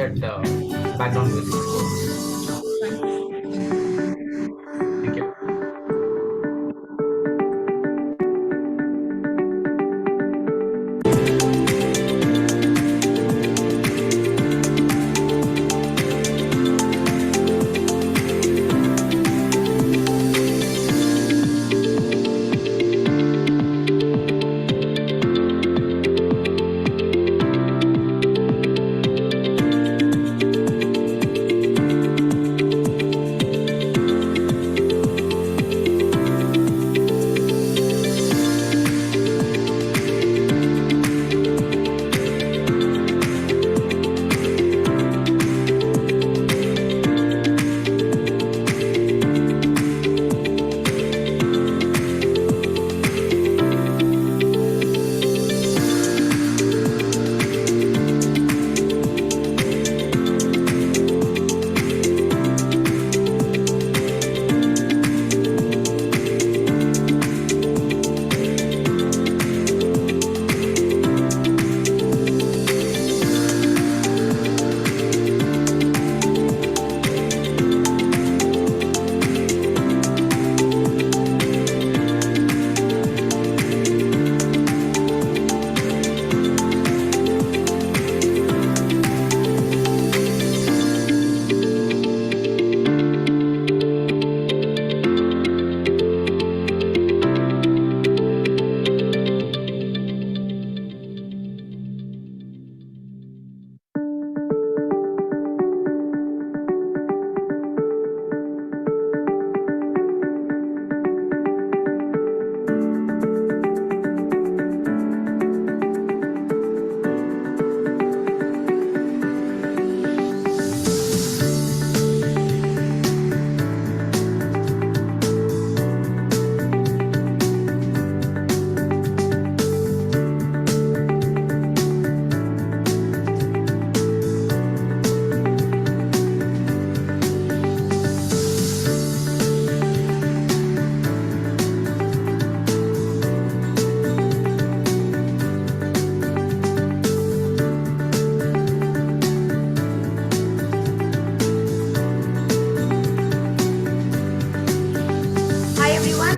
that background music score. Thank you.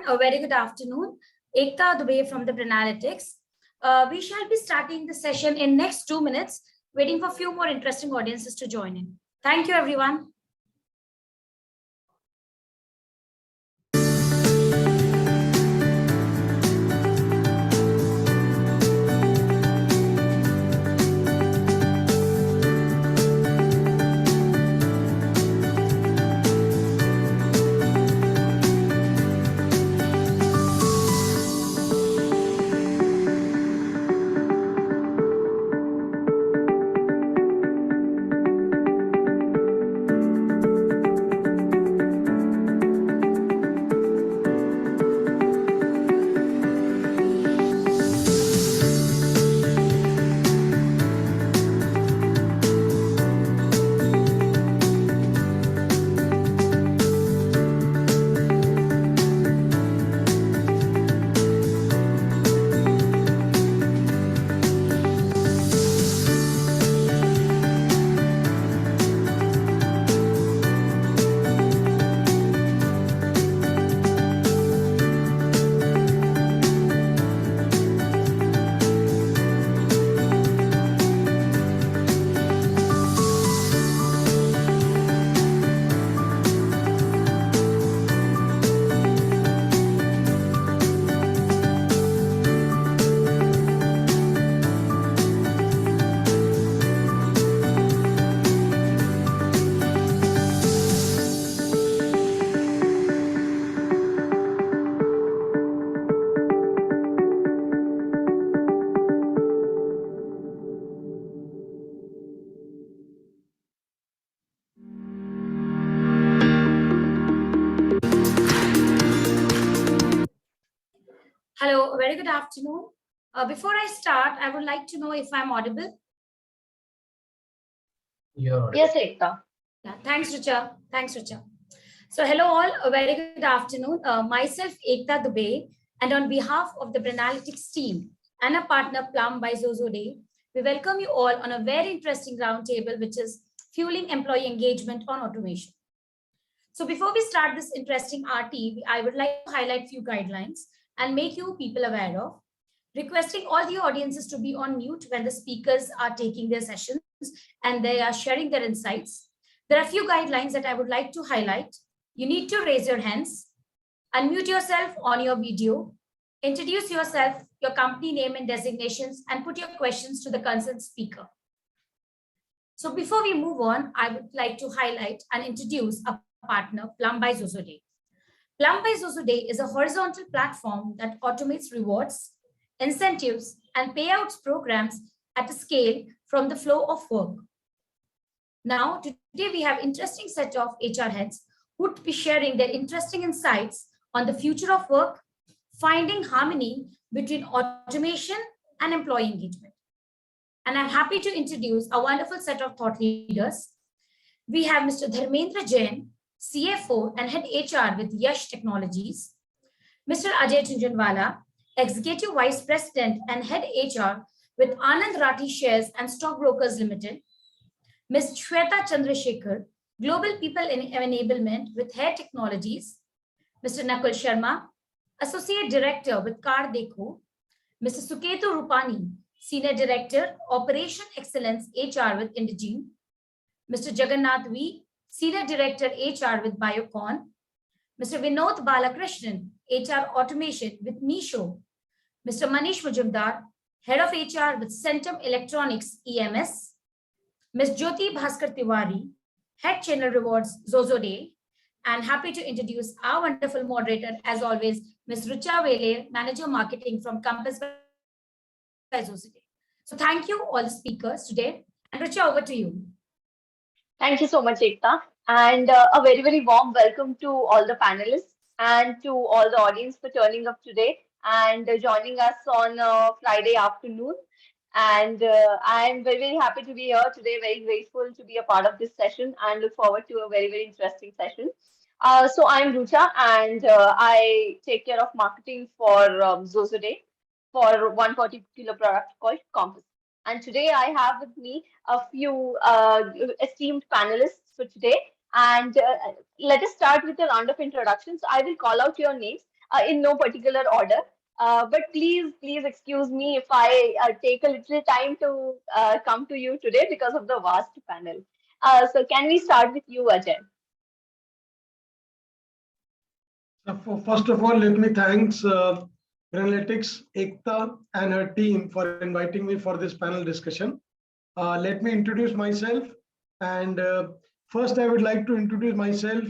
A very good afternoon. Ekta Dubey from the Brinalytics. We shall be starting the session in next 2 minutes, waiting for a few more interesting audiences to join in. Thank you, everyone. Hello, a very good afternoon. Before I start, I would like to know if I'm audible. Yes, Ekta. Yeah, thanks, Richa. Thanks, Richa. So, hello all. A very good afternoon. Myself, Ekta Dubey, and on behalf of the Brinalytics team and a partner Plum by Zozo Day, we welcome you all on a very interesting roundtable, which is fueling employee engagement on automation. So before we start this interesting RT, I would like to highlight few guidelines and make you people aware of. Requesting all the audiences to be on mute when the speakers are taking their sessions and they are sharing their insights. There are a few guidelines that I would like to highlight. You need to raise your hands, unmute yourself on your video, introduce yourself, your company name and designations, and put your questions to the concerned speaker. So before we move on, I would like to highlight and introduce a partner, Plum by Zozoday. Plum by Zozoday is a horizontal platform that automates rewards, incentives, and payouts programs at a scale from the flow of work. Now, today we have interesting set of HR heads who would be sharing their interesting insights on the future of work, finding harmony between automation and employee engagement. And I'm happy to introduce a wonderful set of thought leaders. We have Mr. Dharmendra Jain, CFO and Head HR with Yash Technologies, Mr. Ajay Chunjanwala, Executive Vice President and Head HR with Anand Rathi Shares and Stockbrokers Limited, Ms. Shweta Chandrasekhar, Global People Enablement with Hair Technologies, Mr. Nakul Sharma, Associate Director with Car Dekho, Mr. Suketu Rupani, Senior Director, Operation Excellence HR with Indegene, Mr. Jagannath V, Senior Director HR with Biocon, Mr. Vinod Balakrishnan, HR Automation with Misho, Mr. Manish Mujumdar, Head of HR with Centum Electronics EMS, Ms. Jyoti Bhaskar Tiwari, Head Channel Rewards Zozoday, and happy to introduce our wonderful moderator, as always, Ms. Richa Vele, Manager Marketing from Compass by Zozoday. So thank you all the speakers today, and Richa, over to you. Thank you so much, Ekta, and a very, very warm welcome to all the panelists and to all the audience for turning up today and joining us on Friday afternoon. And I'm very, very happy to be here today, very grateful to be a part of this session and look forward to a very, very interesting session. So I'm Rucha and I take care of marketing for Zozoday for one particular product called Compass. And today I have with me a few esteemed panelists for today. And let us start with a round of introductions. I will call out your names in no particular order. But please excuse me if I take a little time to come to you today because of the vast panel. So can we start with you, Ajay? First of all, let me thanks Analytics, Ekta and her team for inviting me for this panel discussion. Let me introduce myself. And first, I would like to introduce myself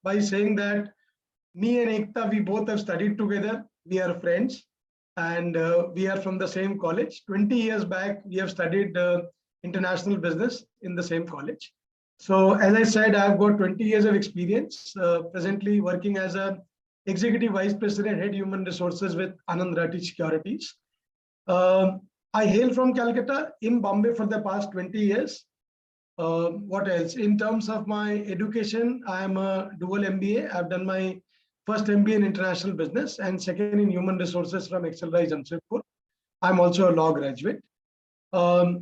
by saying that me and Ekta, we both have studied together. We are friends and we are from the same college. 20 years back, we have studied international business in the same college. So as I said, I've got 20 years of experience, presently working as a Executive Vice President, Head Human Resources with Anand Rathi Securities. I hail from Calcutta, in Bombay for the past 20 years. What else? In terms of my education, I am a dual MBA. I've done my first MBA in International Business and second in Human Resources from Excelrise Jamshedpur. I'm also a law graduate. I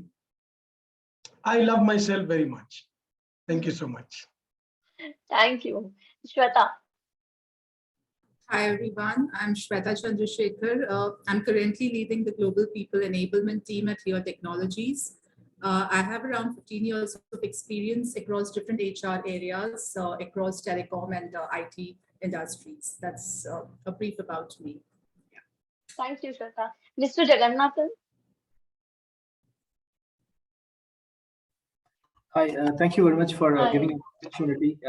love myself very much. Thank you so much. Thank you. Shweta. Hi, everyone. I'm Shweta Chandrasekhar. I'm currently leading the Global People Enablement team at Leo Technologies. I have around 15 years of experience across different HR areas, across telecom and IT industries. That's a brief about me. Yeah. Thank you, Shweta. Mr. Jagannathan. Hi, thank you very much for giving me the opportunity.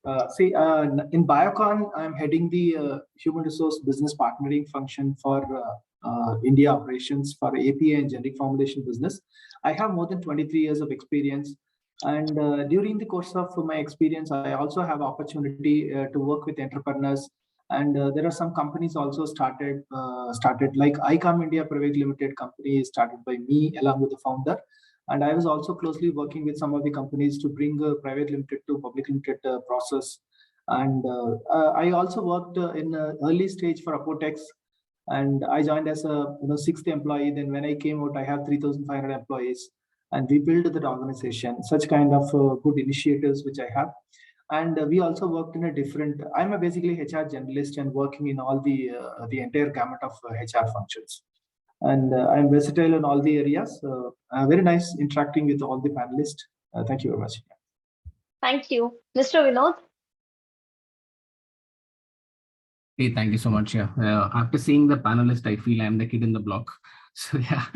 In Biocon, I'm heading the human resource business partnering function for India operations for API and generic formulation business. I have more than 23 years of experience, and during the course of my experience, I also have opportunity to work with entrepreneurs. And there are some companies also started like ICOM India Private Limited company started by me along with the founder. And I was also closely working with some of the companies to bring a private limited to public limited process. And I also worked in early stage for Apotex, and I joined as a 6th employee. Then when I came out, I have 3,500 employees. and we build the organization. Such kind of good initiatives which I have. And we also worked in a different. I'm a basically HR generalist and working in all the entire gamut of HR functions. And I'm versatile in all the areas. Very nice interacting with all the panelists. Thank you very much. Thank you. Mr. Vinod? Hey, thank you so much. Yeah. After seeing the panelist, I feel I'm the kid in the block. So yeah,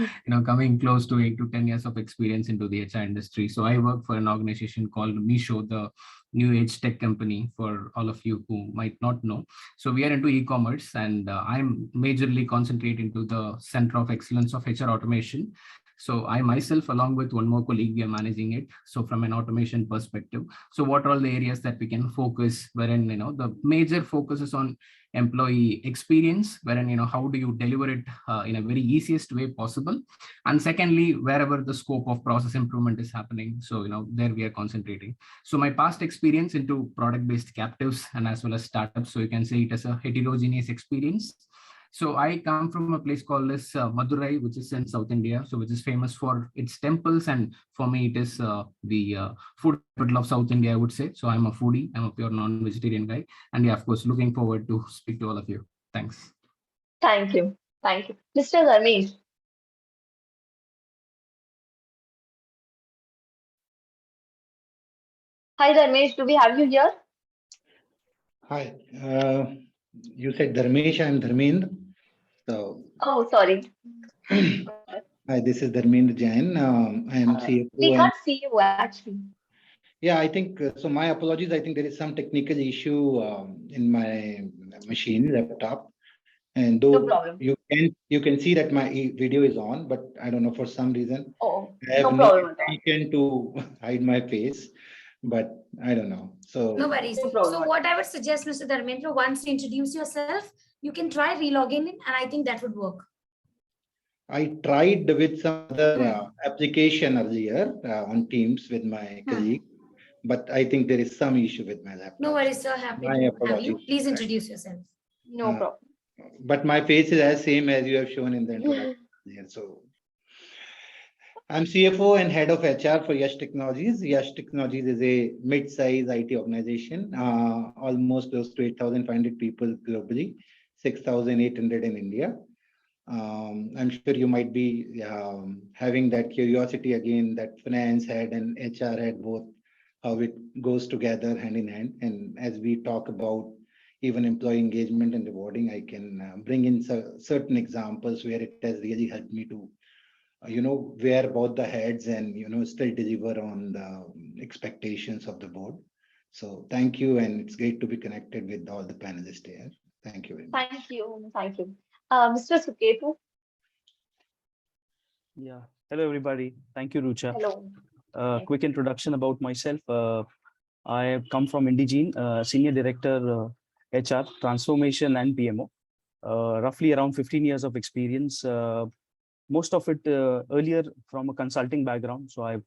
coming close to 8 to 10 years of experience into the HR industry. So I work for an organization called Meesho, the new age tech company, for all of you who might not know. So we are into e-commerce, and I'm majorly concentrate into the center of excellence of HR automation. So I myself, along with one more colleague, we are managing it. So from an automation perspective, so what are all the areas that we can focus, wherein, the major focus is on employee experience, wherein, how do you deliver it in a very easiest way possible. And secondly, wherever the scope of process improvement is happening. So, there we are concentrating. So my past experience into product-based captives and as well as startups. So you can say it as a heterogeneous experience. So I come from a place called as Madurai, which is in South India, so which is famous for its temples. And for me, it is the food capital of South India, I would say. So I'm a foodie, I'm a pure non-vegetarian guy. And yeah, of course, looking forward to speak to all of you. Thanks. Thank you. Thank you. Mr. Dharmesh? Hi, Dharmesh. Do we have you here? Hi. You said Dharmesh, I'm Dharmendra. So, Oh, sorry. hi, this is Dharmendra Jain. I am CFO. We can't see you actually. Yeah, I think so. My apologies. I think there is some technical issue in my machine laptop, and No though problem. you can see that my video is on, but I don't know, for some reason Oh, I have no no problem at all. intention to hide my face, but I don't know. So No worries. No problem. So what I would suggest, Mr. Dharmendra, once you introduce yourself, you can try relogging in, and I think that would work. I tried with some other application earlier on Teams with my colleague, but I think there is some issue with my laptop. No worries, sir. Happy My to have apologies. you. Please introduce yourself. No problem. But my face is as same as you have shown in the introduction here. So I'm CFO and head of HR for Yash Technologies. Yash Technologies is a mid-size IT organization, almost close to 8,500 people globally, 6,800 in India. I'm sure you might be having that curiosity again, that finance head and HR head, both how it goes together hand in hand. And as we talk about even employee engagement and rewarding, I can bring in certain examples where it has really helped me to, wear both the heads and, still deliver on the expectations of the board. So thank you. And it's great to be connected with all the panelists here. Thank you very much. Thank you. Thank you. Mr. Suketu? Yeah. Hello, everybody. Thank you, Rucha. Hello. Quick introduction about myself. I have come from Indegene, Senior Director, HR, Transformation and PMO. Roughly around 15 years of experience. Most of it earlier from a consulting background. So I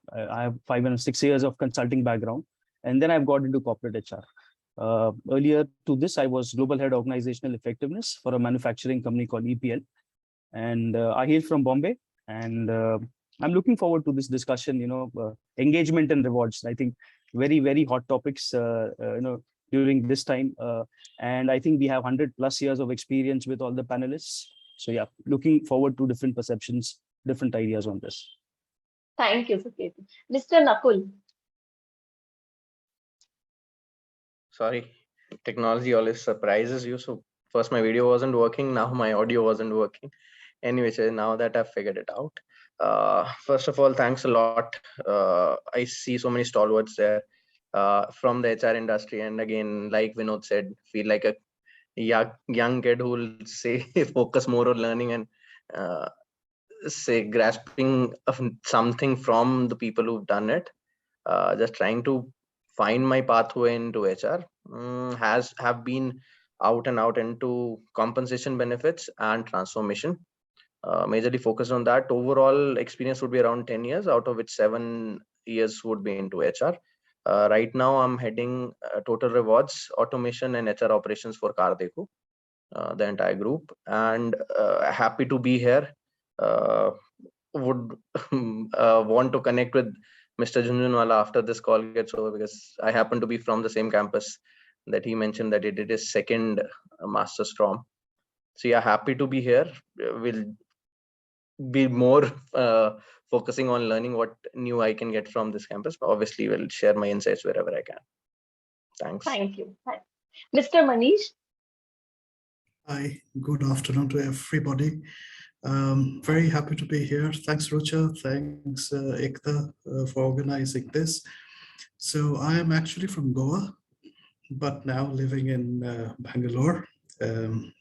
have 5 and 6 years of consulting background. And then I've got into corporate HR. Earlier to this, I was Global Head Organizational Effectiveness for a manufacturing company called EPL. And I hail from Bombay. And I'm looking forward to this discussion, engagement and rewards. I think very, very hot topics, during this time. And I think we have 100+ years of experience with all the panelists. So yeah, looking forward to different perceptions, different ideas on this. Thank you, Suketu. Mr. Nakul? Sorry, technology always surprises you. So first my video wasn't working, now my audio wasn't working. Anyway, so now that I've figured it out. First of all, thanks a lot. I see so many stalwarts there from the HR industry. And again, like Vinod said, feel like a young kid who will say focus more on learning and say grasping of something from the people who've done it. Just trying to find my pathway into HR. Have been out and out into compensation benefits and transformation. Majorly focused on that. Overall experience would be around 10 years, out of which 7 years would be into HR. Right now, I'm heading total rewards, automation, and HR operations for Cardeco, the entire group. And happy to be here. would want to connect with Mr. Jhunjhunwala after this call gets over, because I happen to be from the same campus that he mentioned that he did his second master's from. So yeah, happy to be here. We'll be more focusing on learning what new I can get from this campus. Obviously, we'll share my insights wherever I can. Thanks. Thank you. Mr. Manish? Hi, good afternoon to everybody. Very happy to be here. Thanks, Rucha. Thanks, Ekta, for organizing this. So I am actually from Goa, but now living in Bangalore.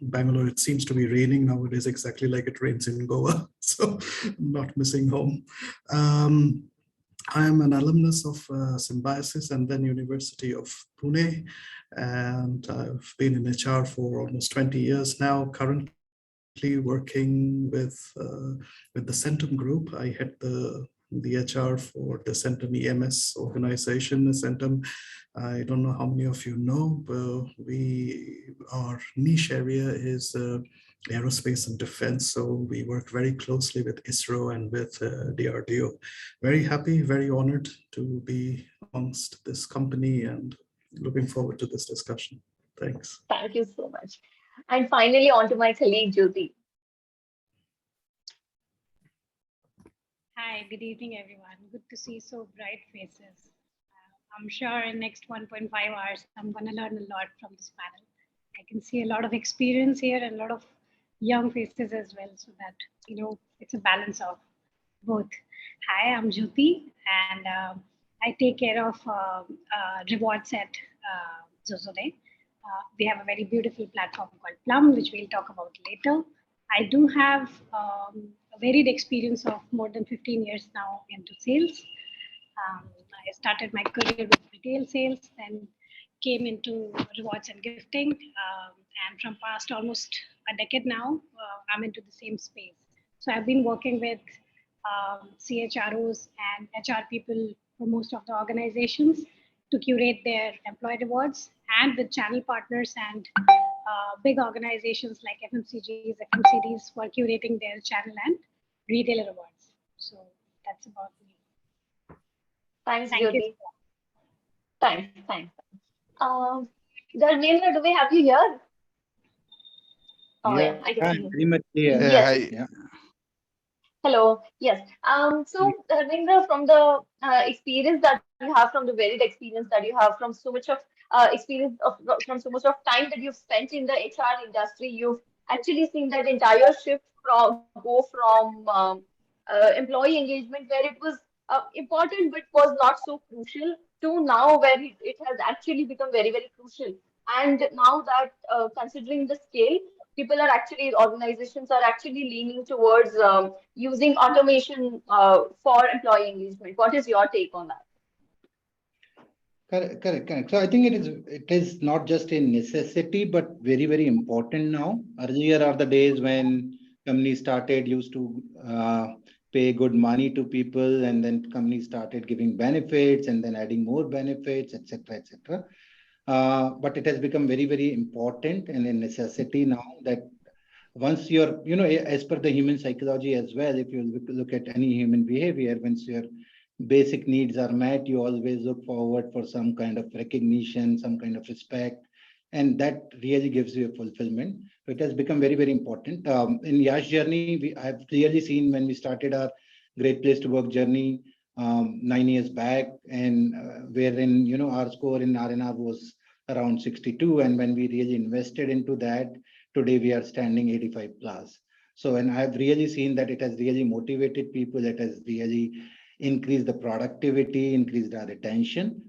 Bangalore, it seems to be raining nowadays, exactly like it rains in Goa. So not missing home. I am an alumnus of Symbiosis and then University of Pune, and I've been in HR for almost 20 years now. Currently working with the Centum Group. I head the HR for the Centum EMS organization. Centum, I don't know how many of you know, but our niche area is aerospace and defense. So we work very closely with ISRO and with DRDO. Very happy, very honored to be amongst this company and looking forward to this discussion. Thanks. Thank you so much. And finally, on to my colleague, Jyoti. Hi, good evening, everyone. Good to see so bright faces. I'm sure in next 1.5 hours, I'm going to learn a lot from this panel. I can see a lot of experience here and a lot of young faces as well, so that, it's a balance of both. Hi, I'm Jyoti, and I take care of rewards at Zozode. We have a very beautiful platform called Plum, which we'll talk about later. I do have a varied experience of more than 15 years now into sales. I started my career with retail sales, then came into rewards and gifting. And from past almost a decade now, I'm into the same space. So I've been working with CHROs and HR people for most of the organizations to curate their employee rewards, and with channel partners and big organizations like FMCGs, FMCDs for curating their channel and retailer rewards. So that's about me. Thanks, Thank Jyoti. you. Thanks. Dharmendra, do we have you here? Oh, yeah, I can see you. Very much clear. Yes. Yeah. Hello. Yes. So Dharmendra, from the experience that you have, from the varied experience that you have, from so much of from so much of time that you've spent in the HR industry, you've actually seen that entire shift from employee engagement, where it was important but was not so crucial, to now where it has actually become very, very crucial. And now that considering the scale, organizations are actually leaning towards using automation for employee engagement. What is your take on that? Correct. So I think it is not just a necessity, but very, very important now. Earlier are the days when companies used to pay good money to people, and then companies started giving benefits and then adding more benefits, etc., etc. But it has become very, very important and a necessity now that once you're, as per the human psychology as well, if you look at any human behavior, once your basic needs are met, you always look forward for some kind of recognition, some kind of respect, and that really gives you a fulfillment. So it has become very, very important. In Yash journey, I've clearly seen when we started our Great Place to Work journey 9 years back, and wherein, our score in R&R was around 62. And when we really invested into that, today we are standing 85 plus. So, and I've really seen that it has really motivated people. It has really increased the productivity, increased our retention.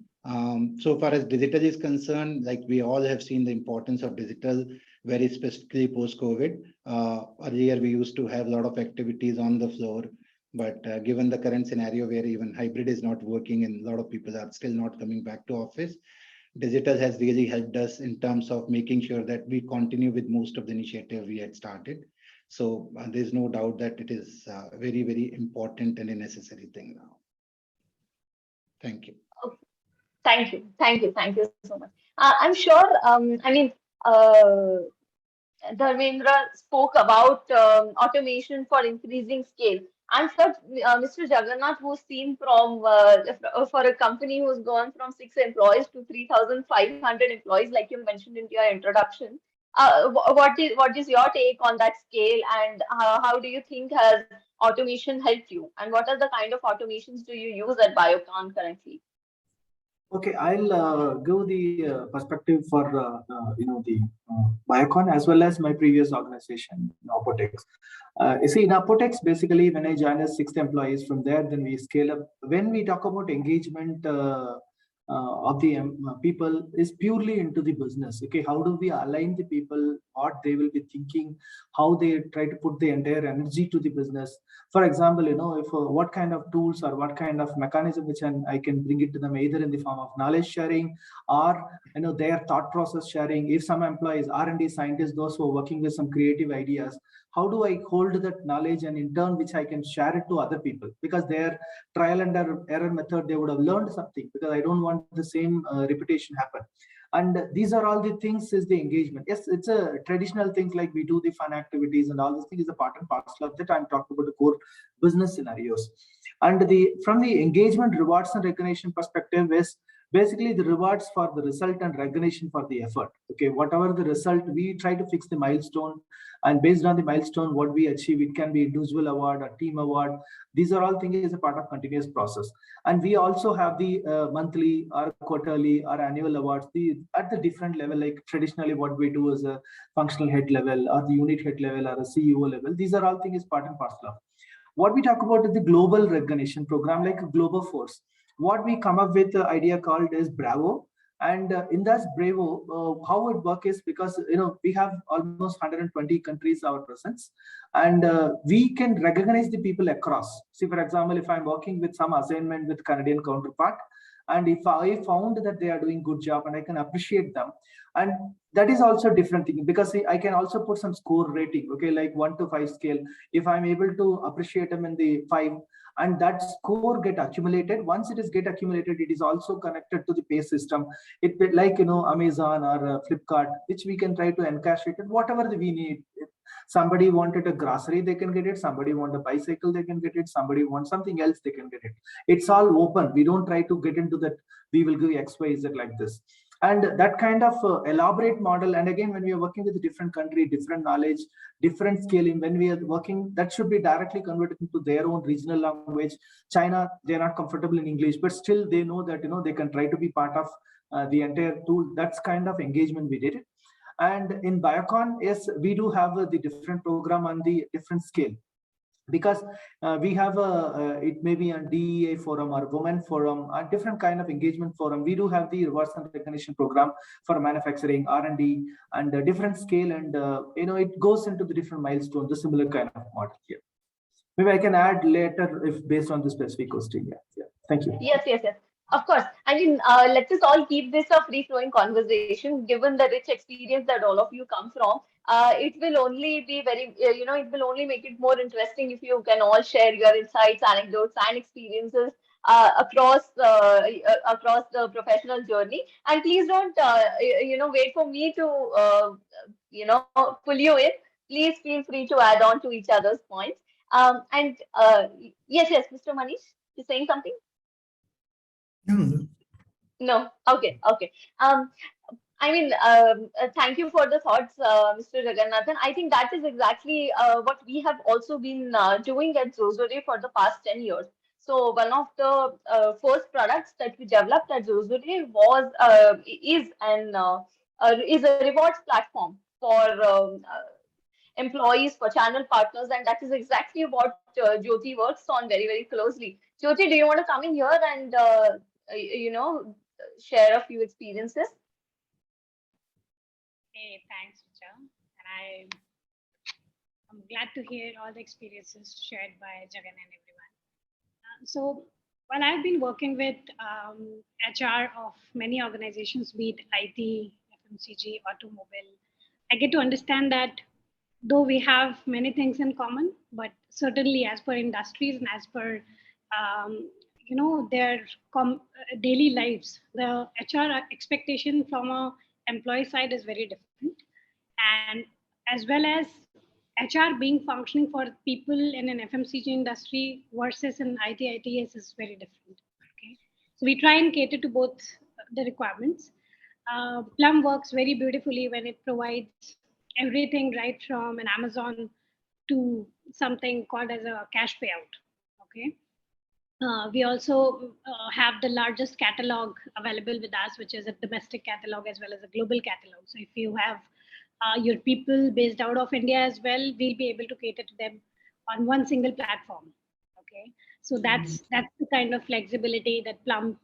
So far as digital is concerned, like we all have seen the importance of digital, very specifically post-COVID. Earlier, we used to have a lot of activities on the floor, but given the current scenario where even hybrid is not working and a lot of people are still not coming back to office, digital has really helped us in terms of making sure that we continue with most of the initiative we had started. So there's no doubt that it is very, very important and a necessary thing now. Thank you. Okay. Thank you so much. I'm sure, Dharmendra spoke about automation for increasing scale. And Mr. Jagannath, who's seen from for a company who's gone from 6 employees to 3,500 employees, like you mentioned in your introduction. What is your take on that scale, and how do you think has automation helped you? And what are the kind of automations do you use at Biocon currently? Okay, I'll give the perspective for the Biocon as well as my previous organization, Apotex. You see, in Apotex, basically, when I joined as 6 employees, from there, then we scale up. When we talk about engagement of the people, is purely into the business. Okay, how do we align the people, what they will be thinking, how they try to put the entire energy to the business. For example, if what kind of tools or what kind of mechanism which I can bring it to them, either in the form of knowledge sharing or their thought process sharing. If some employees, R&D scientists, those who are working with some creative ideas, how do I hold that knowledge and in turn which I can share it to other people, because their trial and error method, they would have learned something, because I don't want the same repetition happen. And these are all the things is the engagement. Yes, it's a traditional things like we do the fun activities and all these things is a part and parcel of that. I'm talking about the core business scenarios. And from the engagement, rewards and recognition perspective is basically the rewards for the result and recognition for the effort. Okay, whatever the result, we try to fix the milestone, and based on the milestone, what we achieve, it can be individual award or team award. These are all things as a part of continuous process. And we also have the monthly or quarterly or annual awards at the different level, like traditionally what we do is a functional head level or the unit head level or a CEO level. These are all things part and parcel of. What we talk about is the global recognition program, like a global force. What we come up with the idea called is Bravo. And in that Bravo, how it works is because we have almost 120 countries our presence, and we can recognize the people across. See, for example, if I'm working with some assignment with Canadian counterpart, and if I found that they are doing good job and I can appreciate them, and that is also different thing, because I can also put some score rating, okay, like 1 to 5 scale. If I'm able to appreciate them in the 5, and that score get accumulated, once it is get accumulated, it is also connected to the pay system. It like Amazon or Flipkart, which we can try to encash it, whatever we need. If somebody wanted a grocery, they can get it. Somebody want a bicycle, they can get it. Somebody wants something else, they can get it. It's all open. We don't try to get into that we will give X, Y, Z like this. And that kind of elaborate model, and again, when we are working with a different country, different knowledge, different scaling, when we are working, that should be directly converted into their own regional language. China, they're not comfortable in English, but still they know that they can try to be part of the entire tool. That's kind of engagement we did. And in Biocon, yes, we do have the different program on the different scale, because we have it may be a DEA forum or women forum, a different kind of engagement forum. We do have the rewards and recognition program for manufacturing, R&D, and a different scale, and it goes into the different milestones, the similar kind of model here. Maybe I can add later if based on the specific question. Yeah. Thank you. Yes. Of course. I mean, let us all keep this a free-flowing conversation, given the rich experience that all of you come from. It will only be very, it will only make it more interesting if you can all share your insights, anecdotes, and experiences across the professional journey. And please don't, wait for me to, pull you in. Please feel free to add on to each other's points. Yes, Mr. Manish, you're saying something? No. Okay. Thank you for the thoughts, Mr. Jagannathan. I think that is exactly what we have also been doing at Zozuri for the past 10 years. So one of the first products that we developed at Zozuri is a rewards platform for employees, for channel partners, and that is exactly what Jyoti works on very, very closely. Jyoti, do you want to come in here and share a few experiences? Hey, thanks, Richa. And I'm glad to hear all the experiences shared by Jagan and everyone. So while I've been working with HR of many organizations, be it IT, FMCG, automobile, I get to understand that though we have many things in common, but certainly as per industries and as per their daily lives, the HR expectation from a employee side is very different. And as well as HR being functioning for people in an FMCG industry versus an ITITS is very different. Okay, so we try and cater to both the requirements. Plum works very beautifully when it provides everything right from an Amazon to something called as a cash payout. Okay. We also have the largest catalog available with us, which is a domestic catalog as well as a global catalog. So if you have your people based out of India as well, we'll be able to cater to them on one single platform. Okay, so that's the kind of flexibility that Plum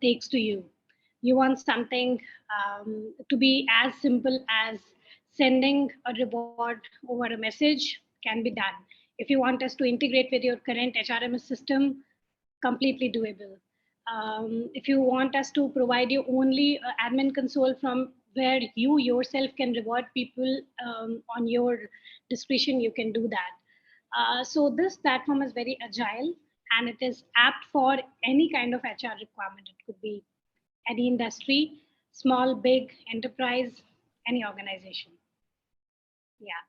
takes to you. You want something to be as simple as sending a reward over a message can be done. If you want us to integrate with your current HRMS system, completely doable. If you want us to provide you only admin console from where you yourself can reward people on your discretion, you can do that. So this platform is very agile and it is apt for any kind of HR requirement. It could be any industry, small, big, enterprise, any organization. Yeah.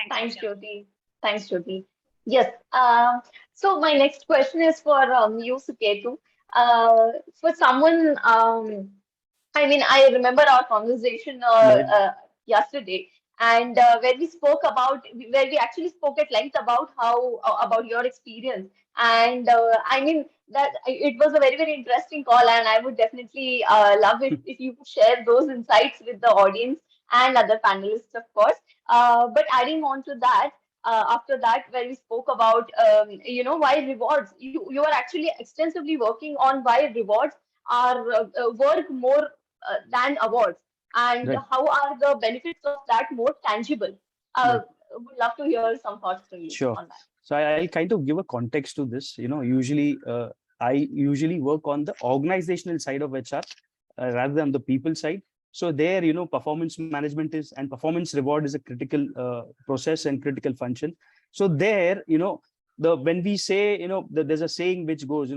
Thanks, Jyoti. Thanks, Jyoti. Yes. So my next question is for you, Suketu. For someone, I mean, I remember our conversation yesterday, and where we spoke about, where we actually spoke at length about how about your experience, and I mean that it was a very, very interesting call, and I would definitely love it if you could share those insights with the audience and other panelists, of course. But adding on to that, after that, where we spoke about, why rewards, you are actually extensively working on why rewards are worth more than awards, and Right. how are the benefits of that more tangible. Right. Would love to hear some thoughts from you Sure. on that. So I'll kind of give a context to this. Usually I usually work on the organizational side of HR rather than the people side. So there, performance management is and performance reward is a critical process and critical function. So there, when we say, there's a saying which goes,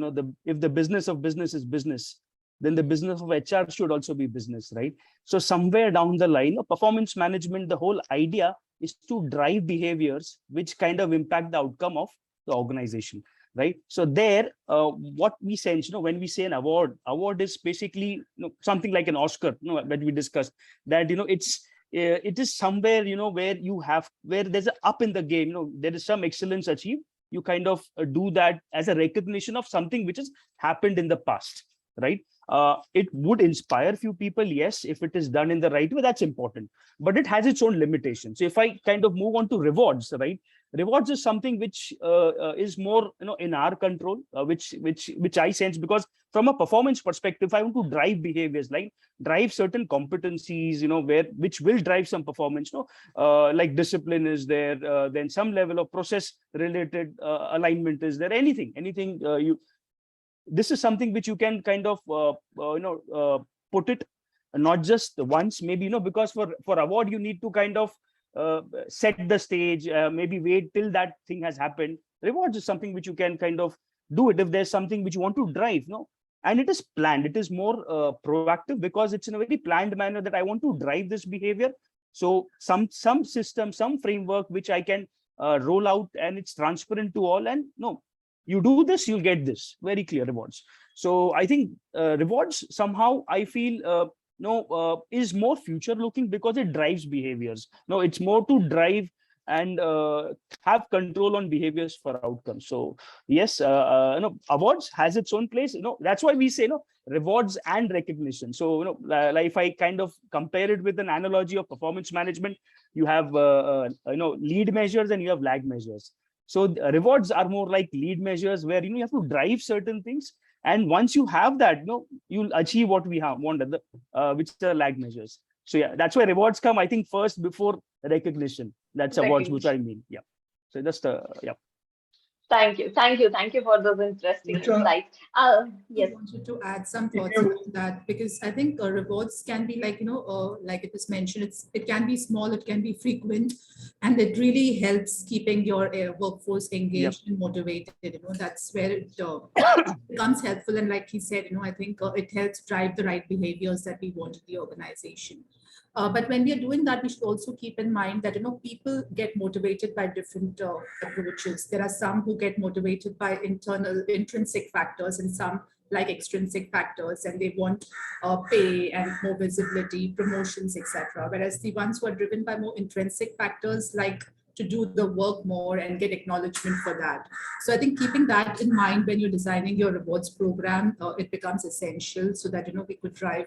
if the business of business is business, then the business of HR should also be business, right? So somewhere down the line, performance management, the whole idea is to drive behaviors which kind of impact the outcome of the organization, right? So there, what we sense, when we say an award is basically something like an Oscar, that we discussed, that it is somewhere where there's an up in the game, there is some excellence achieved. You kind of do that as a recognition of something which has happened in the past, right? It would inspire few people, yes, if it is done in the right way, that's important, but it has its own limitations. So if I kind of move on to rewards, right? Rewards is something which is more, in our control, which I sense, because from a performance perspective, I want to drive behaviors, like drive certain competencies, which will drive some performance, like discipline is there, then some level of process related alignment is there, anything this is something which you can kind of put it not just once, maybe, because for award you need to kind of set the stage, maybe wait till that thing has happened. Rewards is something which you can kind of do it if there's something which you want to drive, and it is planned. It is more proactive, because it's in a very planned manner that I want to drive this behavior. So some system, some framework which I can roll out, and it's transparent to all, and you do this, you'll get this, very clear rewards. So I think rewards somehow, I feel is more future looking, because it drives behaviors. It's more to drive and have control on behaviors for outcomes. So yes, awards has its own place. That's why we say rewards and recognition. So like if I kind of compare it with an analogy of performance management, you have lead measures and you have lag measures. So rewards are more like lead measures, where you have to drive certain things, and once you have that, you'll achieve what we have wanted, which are lag measures. So yeah, that's why rewards come, I think, first before recognition. That's awards, which I mean. Yeah. So just yeah. Thank you for those interesting insights. Yes. I wanted to add some thoughts on that, because I think rewards can be like, like it was mentioned, it can be small, it can be frequent, and it really helps keeping your workforce engaged and motivated. That's where it becomes helpful. And like he said, I think it helps drive the right behaviors that we want in the organization. But when we are doing that, we should also keep in mind that, people get motivated by different approaches. There are some who get motivated by intrinsic factors, and some like extrinsic factors, and they want pay and more visibility, promotions, etc. Whereas the ones who are driven by more intrinsic factors, like to do the work more and get acknowledgement for that. So I think keeping that in mind when you're designing your rewards program, it becomes essential, so that, we could drive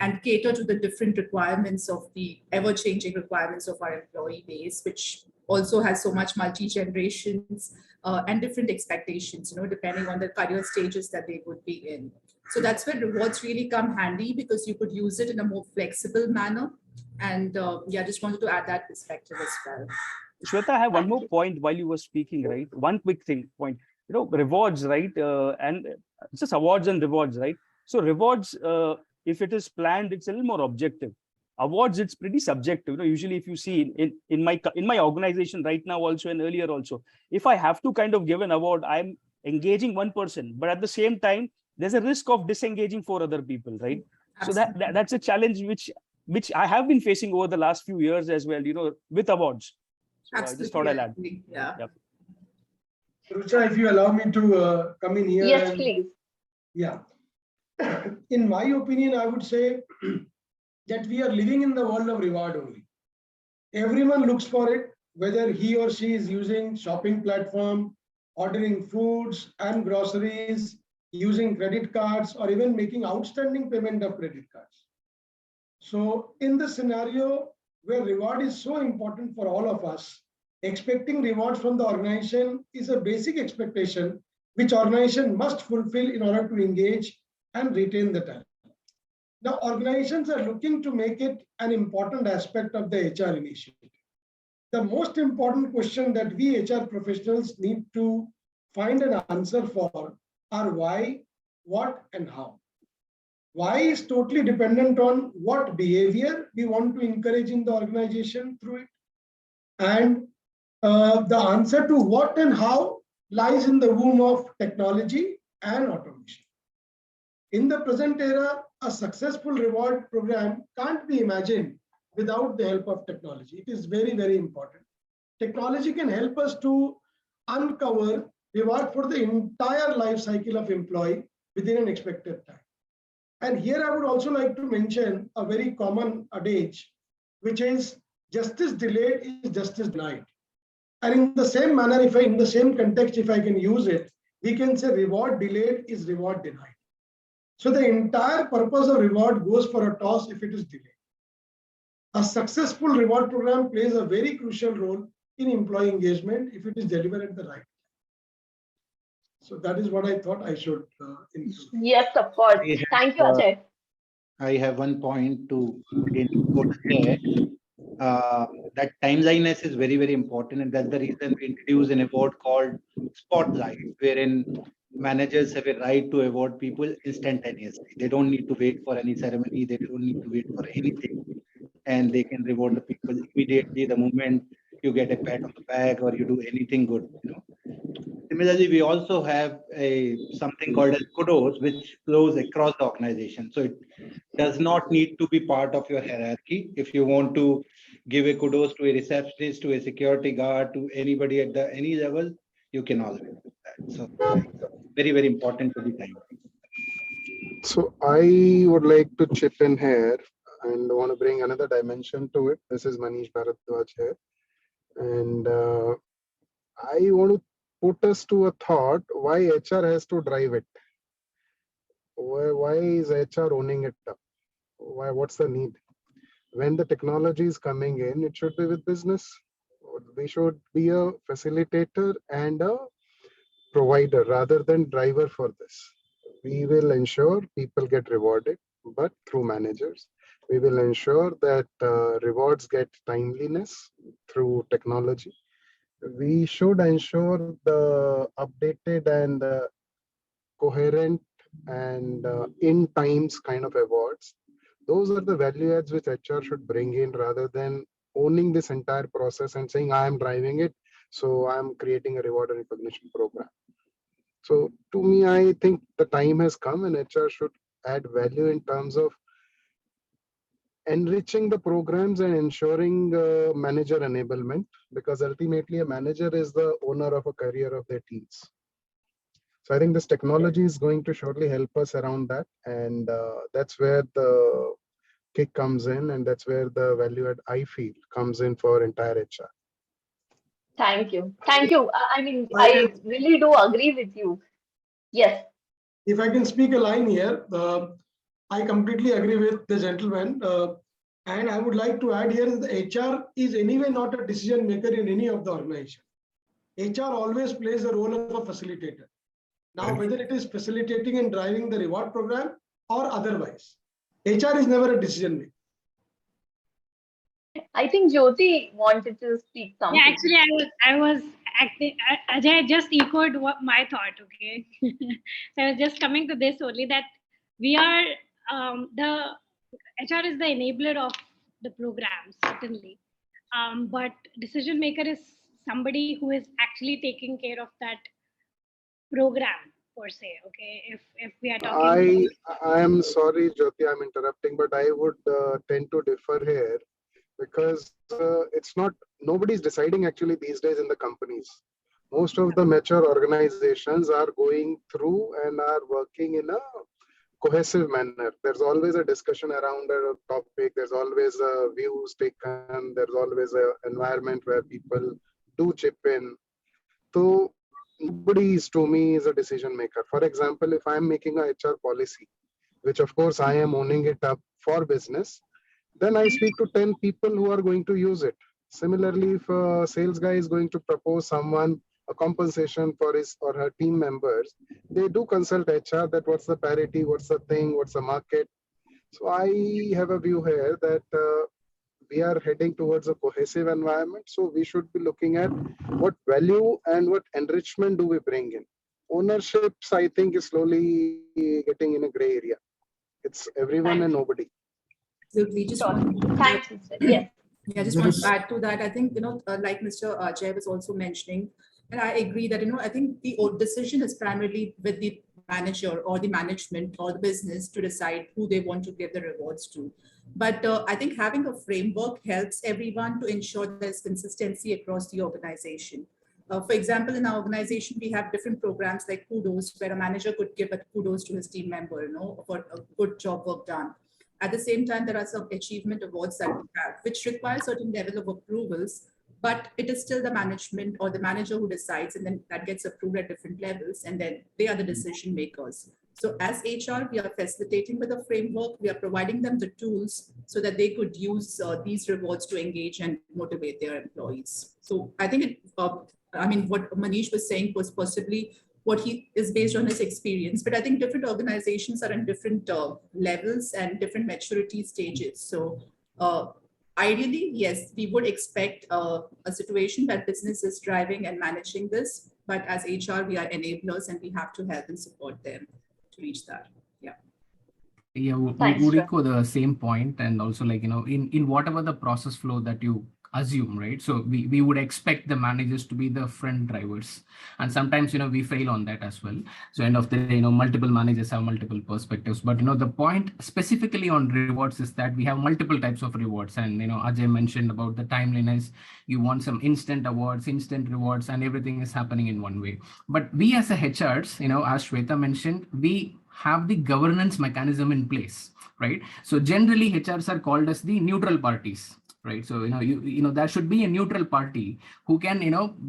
and cater to the different requirements of the ever-changing requirements of our employee base, which also has so much multi-generations and different expectations, depending on the career stages that they would be in. So that's where rewards really come handy, because you could use it in a more flexible manner. And yeah, just wanted to add that perspective as well. Shweta, I have one more point while you were speaking, right? One quick point, rewards, right? And it's just awards and rewards, right? So rewards, if it is planned, it's a little more objective. Awards, it's pretty subjective. Usually if you see in my organization right now also, and earlier also, if I have to kind of give an award, I'm engaging one person, but at the same time, there's a risk of disengaging 4 other people, right? Absolutely. So that's a challenge which I have been facing over the last few years as well, with awards. So Absolutely. I just thought I'll add. Yeah. Yep. Rucha, if you allow me to come in here. Yes, please. Yeah. In my opinion, I would say that we are living in the world of reward only. Everyone looks for it, whether he or she is using shopping platform, ordering foods and groceries, using credit cards, or even making outstanding payment of credit cards. So in the scenario where reward is so important for all of us, expecting reward from the organization is a basic expectation which organization must fulfill in order to engage and retain the talent. Now, organizations are looking to make it an important aspect of the HR initiative. The most important question that we HR professionals need to find an answer for are why, what, and how. Why is totally dependent on what behavior we want to encourage in the organization through it. And the answer to what and how lies in the womb of technology and automation. In the present era, a successful reward program can't be imagined without the help of technology. It is very, very important. Technology can help us to uncover reward for the entire life cycle of employee within an expected time. And here I would also like to mention a very common adage, which is justice delayed is justice denied. And in the same manner, in the same context, if I can use it, we can say reward delayed is reward denied. So the entire purpose of reward goes for a toss if it is delayed. A successful reward program plays a very crucial role in employee engagement if it is delivered at the right time. So that is what I thought I should include. Yes, of course. Thank you, Ajay. I have one point to share. That timeliness is very, very important, and that's the reason we introduce an award called Spotlight, wherein managers have a right to award people instantaneously. They don't need to wait for any ceremony. They don't need to wait for anything, and they can reward the people immediately the moment you get a pat on the back or you do anything good. Similarly, we also have something called as kudos, which flows across the organization. So it does not need to be part of your hierarchy. If you want to give a kudos to a receptionist, to a security guard, to anybody at any level, you can always do that. So very, very important to be time. So I would like to chip in here and want to bring another dimension to it. This is Manish Bharadwaj here. And I want to put us to a thought why HR has to drive it. Why is HR owning it up? What's the need? When the technology is coming in, it should be with business. We should be a facilitator and a provider rather than driver for this. We will ensure people get rewarded, but through managers. We will ensure that rewards get timeliness through technology. We should ensure the updated and coherent and in times kind of awards. Those are the value adds which HR should bring in rather than owning this entire process and saying, I am driving it, so I'm creating a reward and recognition program. So to me, I think the time has come and HR should add value in terms of enriching the programs and ensuring manager enablement, because ultimately a manager is the owner of a career of their teams. So I think this technology is going to surely help us around that. And that's where the kick comes in, and that's where the value add I feel comes in for entire HR. Thank you. Thank you. I mean, I really do agree with you. Yes. If I can speak a line here, I completely agree with the gentleman. And I would like to add here that the HR is anyway not a decision maker in any of the organization. HR always plays the role of a facilitator. Now, whether it is facilitating and driving the reward program or otherwise, HR is never a decision maker. I think Jyoti wanted to speak something. Yeah, actually, I was acting. Ajay just echoed what my thought. Okay, so I was just coming to this only, that we are the HR is the enabler of the program, certainly, but decision maker is somebody who is actually taking care of that program per se. Okay, if we are talking. I am sorry, Jyoti, I'm interrupting, but I would tend to differ here, because it's not, nobody's deciding actually these days in the companies. Most of the mature organizations are going through and are working in a cohesive manner. There's always a discussion around a topic. There's always a views taken. There's always an environment where people do chip in. So nobody is, to me, is a decision maker. For example, if I'm making a HR policy, which of course I am owning it up for business, then I speak to 10 people who are going to use it. Similarly, if a sales guy is going to propose someone a compensation for his or her team members, they do consult HR that what's the parity, what's the thing, what's the market. So I have a view here that we are heading towards a cohesive environment. So we should be looking at what value and what enrichment do we bring in. Ownerships, I think, is slowly getting in a gray area. It's everyone and nobody. Absolutely. Just want Thanks. Yes. Yeah, just want to add to that. I think, like Mr. Jay was also mentioning, and I agree that, I think the decision is primarily with the manager or the management or the business to decide who they want to give the rewards to. But I think having a framework helps everyone to ensure there's consistency across the organization. For example, in our organization, we have different programs like kudos, where a manager could give a kudos to his team member, for a good job work done. At the same time, there are some achievement awards that we have, which require certain level of approvals, but it is still the management or the manager who decides, and then that gets approved at different levels, and then they are the decision makers. So as HR, we are facilitating with a framework, we are providing them the tools so that they could use these rewards to engage and motivate their employees. So I think what Manish was saying was possibly what he is based on his experience, but I think different organizations are in different levels and different maturity stages. So ideally, yes, we would expect a situation that business is driving and managing this, but as HR, we are enablers and we have to help and support them to reach that. Yeah. Yeah, would echo the same point, and also in whatever the process flow that you assume, right? So we would expect the managers to be the front drivers, and sometimes we fail on that as well. So end of the day, multiple managers have multiple perspectives, but the point specifically on rewards is that we have multiple types of rewards, and Ajay mentioned about the timeliness. You want some instant awards, instant rewards, and everything is happening in one way. But we as a HRs, as Shweta mentioned, we have the governance mechanism in place, right? So generally HRs are called as the neutral parties, right? So there should be a neutral party who can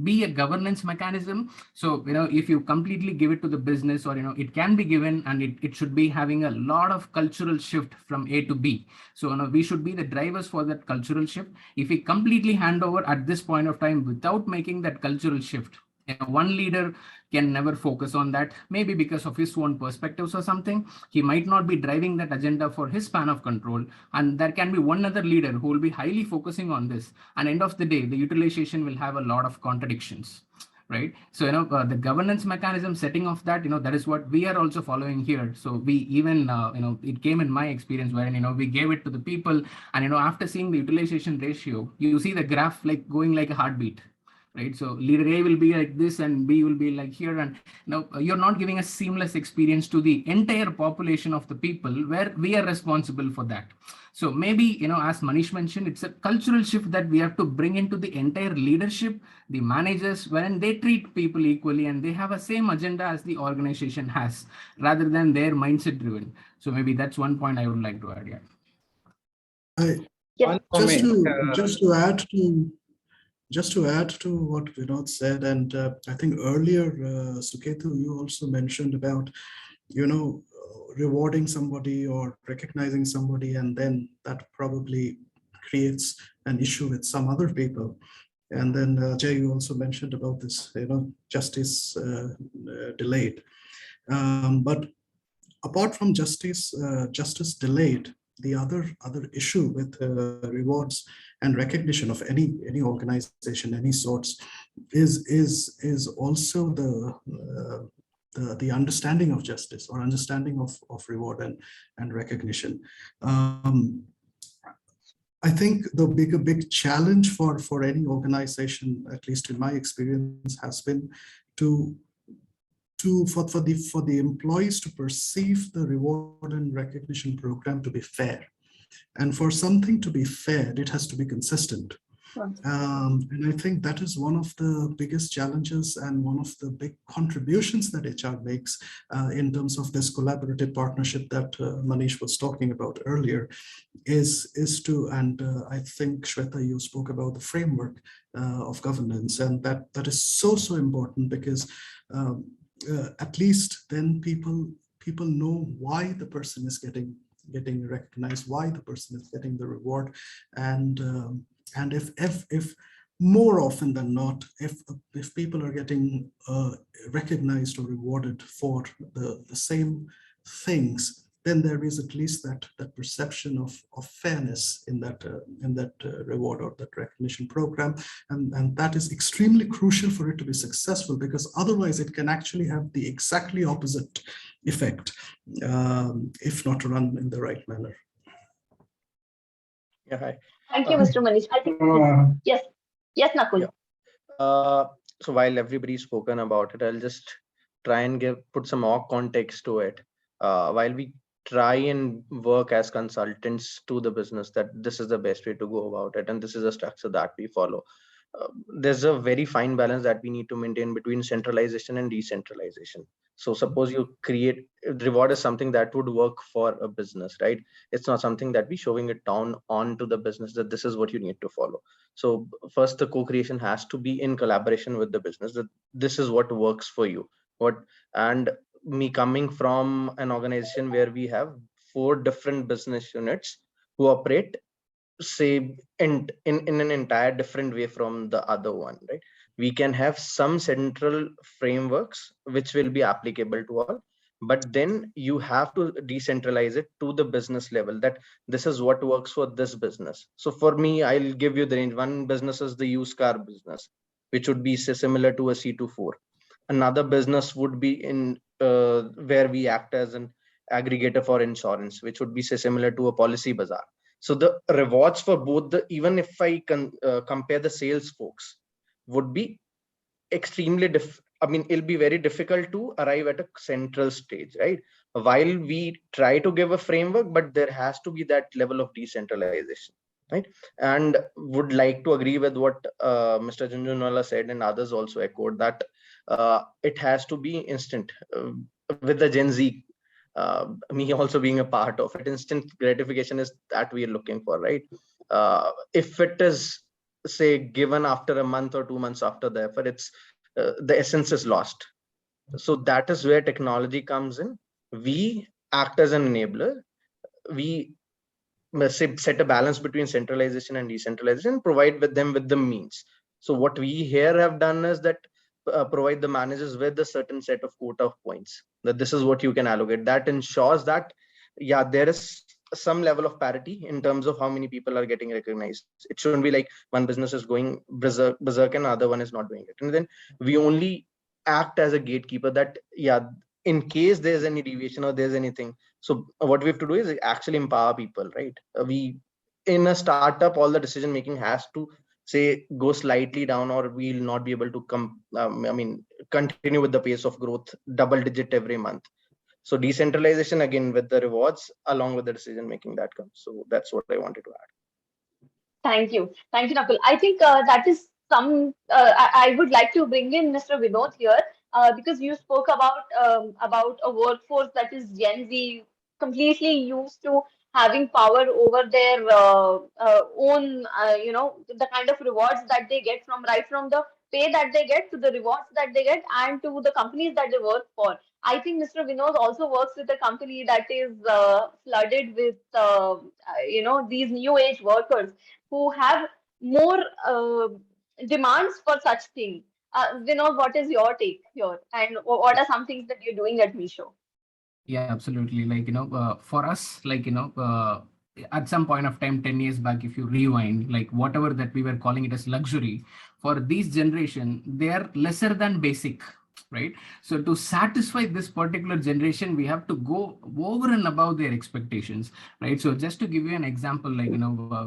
be a governance mechanism. So if you completely give it to the business, or it can be given, and it should be having a lot of cultural shift from A to B. So we should be the drivers for that cultural shift. If we completely hand over at this point of time without making that cultural shift, one leader can never focus on that, maybe because of his own perspectives or something. He might not be driving that agenda for his span of control, and there can be one other leader who will be highly focusing on this, and end of the day the utilization will have a lot of contradictions, right? So the governance mechanism setting of that, that is what we are also following here. So we even it came in my experience wherein we gave it to the people, and after seeing the utilization ratio, you see the graph going like a heartbeat. right? So leader A will be like this and B will be like here. And now you're not giving a seamless experience to the entire population of the people where we are responsible for that. So maybe, as Manish mentioned, it's a cultural shift that we have to bring into the entire leadership, the managers, when they treat people equally and they have a same agenda as the organization has, rather than their mindset driven. So maybe that's one point I would like to add. Yeah. Yes. Just to add to what Vinod said, and I think earlier, Suketu, you also mentioned about, rewarding somebody or recognizing somebody, and then that probably creates an issue with some other people. And then Jay, you also mentioned about this, justice delayed. But apart from justice delayed, the other issue with rewards and recognition of any organization, any sorts, is also the understanding of justice or understanding of reward and recognition. I think the big challenge for any organization, at least in my experience, has been for the employees to perceive the reward and recognition program to be fair. And for something to be fair, it has to be consistent. And I think that is one of the biggest challenges and one of the big contributions that HR makes in terms of this collaborative partnership that Manish was talking about earlier, is to, and I think Shweta, you spoke about the framework of governance, and that is so important, because at least then people know why the person is getting recognized, why the person is getting the reward, and if more often than not, if people are getting recognized or rewarded for the same things, then there is at least that perception of fairness in that reward or that recognition program, and that is extremely crucial for it to be successful, because otherwise it can actually have the exactly opposite effect if not run in the right manner. Yeah, hi. Thank you, Mr. Manish. I think yes, Nakul. So while everybody's spoken about it, I'll just try and put some more context to it. While we try and work as consultants to the business that this is the best way to go about it, and this is a structure that we follow, there's a very fine balance that we need to maintain between centralization and decentralization. So suppose you create reward is something that would work for a business, right? It's not something that we showing it down onto the business that this is what you need to follow. So first, the co-creation has to be in collaboration with the business, that this is what works for you. And me coming from an organization where we have 4 different business units who operate, say, in an entire different way from the other one, right? We can have some central frameworks which will be applicable to all, but then you have to decentralize it to the business level, that this is what works for this business. So for me, I'll give you the range. One business is the used car business, which would be similar to a C24. Another business would be in where we act as an aggregator for insurance, which would be similar to a Policy Bazaar. So the rewards for both even if I can compare the sales folks, would be extremely it'll be very difficult to arrive at a central stage, right? While we try to give a framework, but there has to be that level of decentralization, right? And would like to agree with what Mr. Jhunjhunwala said, and others also echoed, that it has to be instant. With the Gen Z, me also being a part of it, instant gratification is that we are looking for, right? If it is, say, given after a month or 2 months after the effort, it's the essence is lost. So that is where technology comes in. We act as an enabler. We set a balance between centralization and decentralization, provide them with the means. So what we here have done is that provide the managers with a certain set of quota of points, that this is what you can allocate. That ensures that, yeah, there is some level of parity in terms of how many people are getting recognized. It shouldn't be like one business is going berserk and other one is not doing it. And then we only act as a gatekeeper, that, yeah, in case there's any deviation or there's anything. So what we have to do is actually empower people, right? In a startup, all the decision making has to say go slightly down, or we'll not be able to continue with the pace of growth, double digit every month. So decentralization again with the rewards along with the decision making that comes. So that's what I wanted to add. Thank you. Thank you, Nakul. I think that is I would like to bring in Mr. Vinod here because you spoke about a workforce that is Gen Z, completely used to having power over their own, the kind of rewards that they get from the pay that they get to the rewards that they get and to the companies that they work for. I think Mr. Vinod also works with a company that is flooded with, these new age workers who have more demands for such things. Vinod, what is your take here? And what are some things that you're doing at Meesho? Yeah, absolutely. For us, at some point of time, 10 years back, if you rewind, like whatever that we were calling it as luxury, for this generation, they are lesser than basic, right? So to satisfy this particular generation, we have to go over and above their expectations, right? So just to give you an example,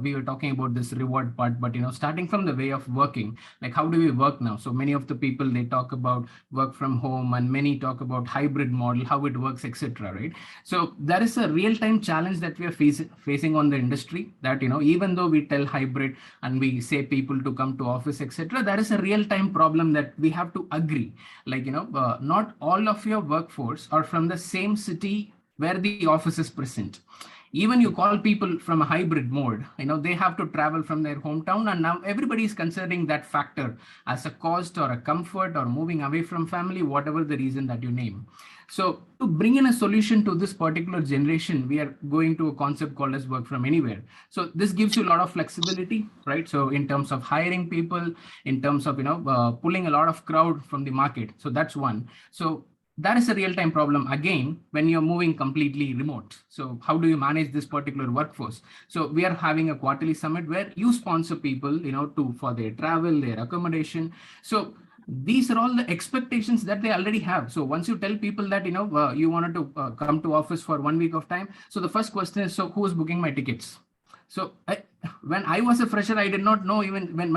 we were talking about this reward part, but starting from the way of working, like how do we work now? So many of the people, they talk about work from home, and many talk about hybrid model, how it works, etc., right? So there is a real-time challenge that we are facing on the industry, that even though we tell hybrid and we say people to come to office, etc., there is a real-time problem that we have to agree. Not all of your workforce are from the same city where the office is present. Even you call people from a hybrid mode, they have to travel from their hometown, and now everybody is considering that factor as a cost or a comfort or moving away from family, whatever the reason that you name. So to bring in a solution to this particular generation, we are going to a concept called as work from anywhere. So this gives you a lot of flexibility, right? So in terms of hiring people, in terms of, pulling a lot of crowd from the market. So that's one. So that is a real-time problem again when you're moving completely remote. So how do you manage this particular workforce? So we are having a quarterly summit where you sponsor people, for their travel, their accommodation. So these are all the expectations that they already have. So once you tell people that, you wanted to come to office for 1 week of time. So the first question is, so who's booking my tickets? So when I was a fresher, I did not know, even when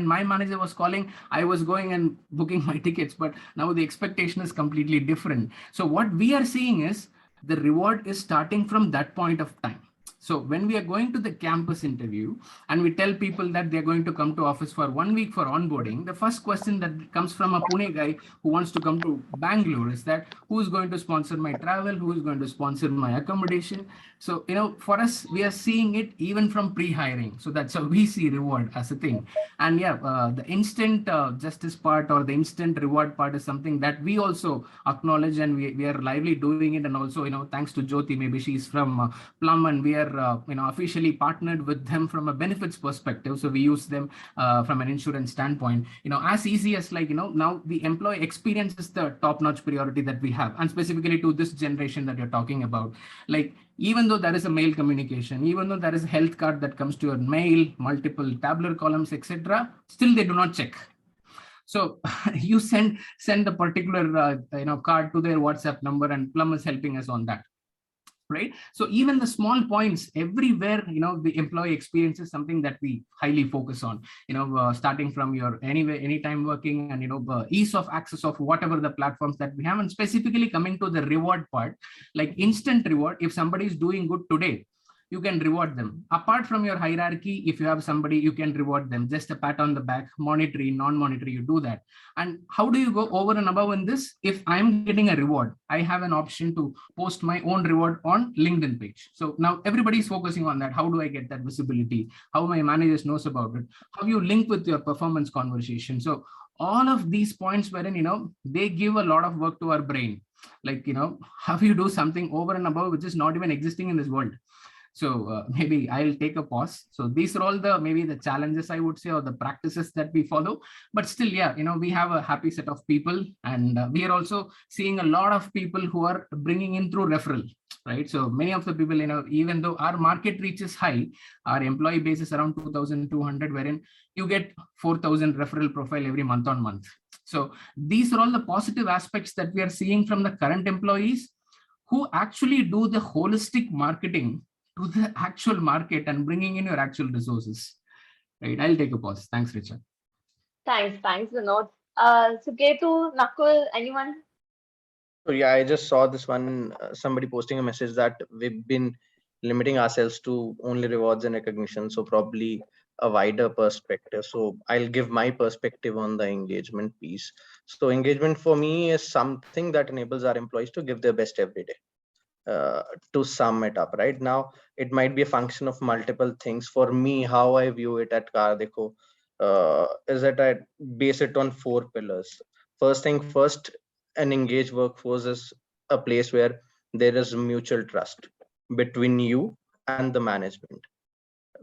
my manager was calling, I was going and booking my tickets, but now the expectation is completely different. So what we are seeing is the reward is starting from that point of time. So when we are going to the campus interview and we tell people that they're going to come to office for 1 week for onboarding, the first question that comes from a Pune guy who wants to come to Bangalore is that who is going to sponsor my travel, who is going to sponsor my accommodation. So, for us, we are seeing it even from pre-hiring. So that's how we see reward as a thing. And the instant justice part or the instant reward part is something that we also acknowledge, and we are lively doing it. And also, thanks to Jyoti, maybe she's from Plum, and we are officially partnered with them from a benefits perspective. So we use them from an insurance standpoint. As easy as now the employee experience is the top-notch priority that we have, and specifically to this generation that you're talking about. Even though there is a mail communication, even though there is a health card that comes to your mail, multiple tabular columns, etc., still they do not check. So you send the particular card to their WhatsApp number, and Plum is helping us on that. Right. So even the small points everywhere, the employee experience is something that we highly focus on, starting from your anytime working, and, ease of access of whatever the platforms that we have, and specifically coming to the reward part, like instant reward. If somebody is doing good today, you can reward them. Apart from your hierarchy, if you have somebody, you can reward them. Just a pat on the back, monetary, non-monetary, you do that. And how do you go over and above in this? If I'm getting a reward, I have an option to post my own reward on LinkedIn page. So now everybody's focusing on that. How do I get that visibility? How my managers knows about it? How you link with your performance conversation? So all of these points wherein, they give a lot of work to our brain. How you do something over and above, which is not even existing in this world. So maybe I'll take a pause. So these are all maybe the challenges, I would say, or the practices that we follow. But still, we have a happy set of people, and we are also seeing a lot of people who are bringing in through referral, right? So many of the people, even though our market reach is high, our employee base is around 2,200, wherein you get 4,000 referral profile every month on month. So these are all the positive aspects that we are seeing from the current employees who actually do the holistic marketing to the actual market and bringing in your actual resources. right? I'll take a pause. Thanks, Richa. Thanks, Vinod. So Ketu, Nakul, anyone? So yeah, I just saw this one, somebody posting a message that we've been limiting ourselves to only rewards and recognition. So probably a wider perspective. So I'll give my perspective on the engagement piece. So engagement for me is something that enables our employees to give their best every day. To sum it up, right now, it might be a function of multiple things. For me, how I view it at Kardeko is that I base it on 4 pillars. First thing first, an engaged workforce is a place where there is mutual trust between you and the management.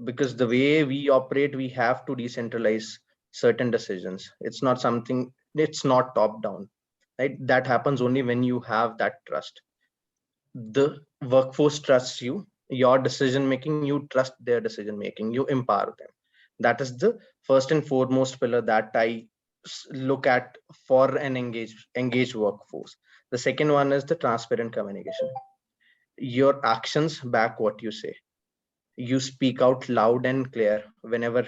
Because the way we operate, we have to decentralize certain decisions. It's not something, it's not top down, right? That happens only when you have that trust. The workforce trusts you, your decision making, you trust their decision making, you empower them. That is the first and foremost pillar that I look at for an engaged workforce. The second one is the transparent communication. Your actions back what you say. You speak out loud and clear whenever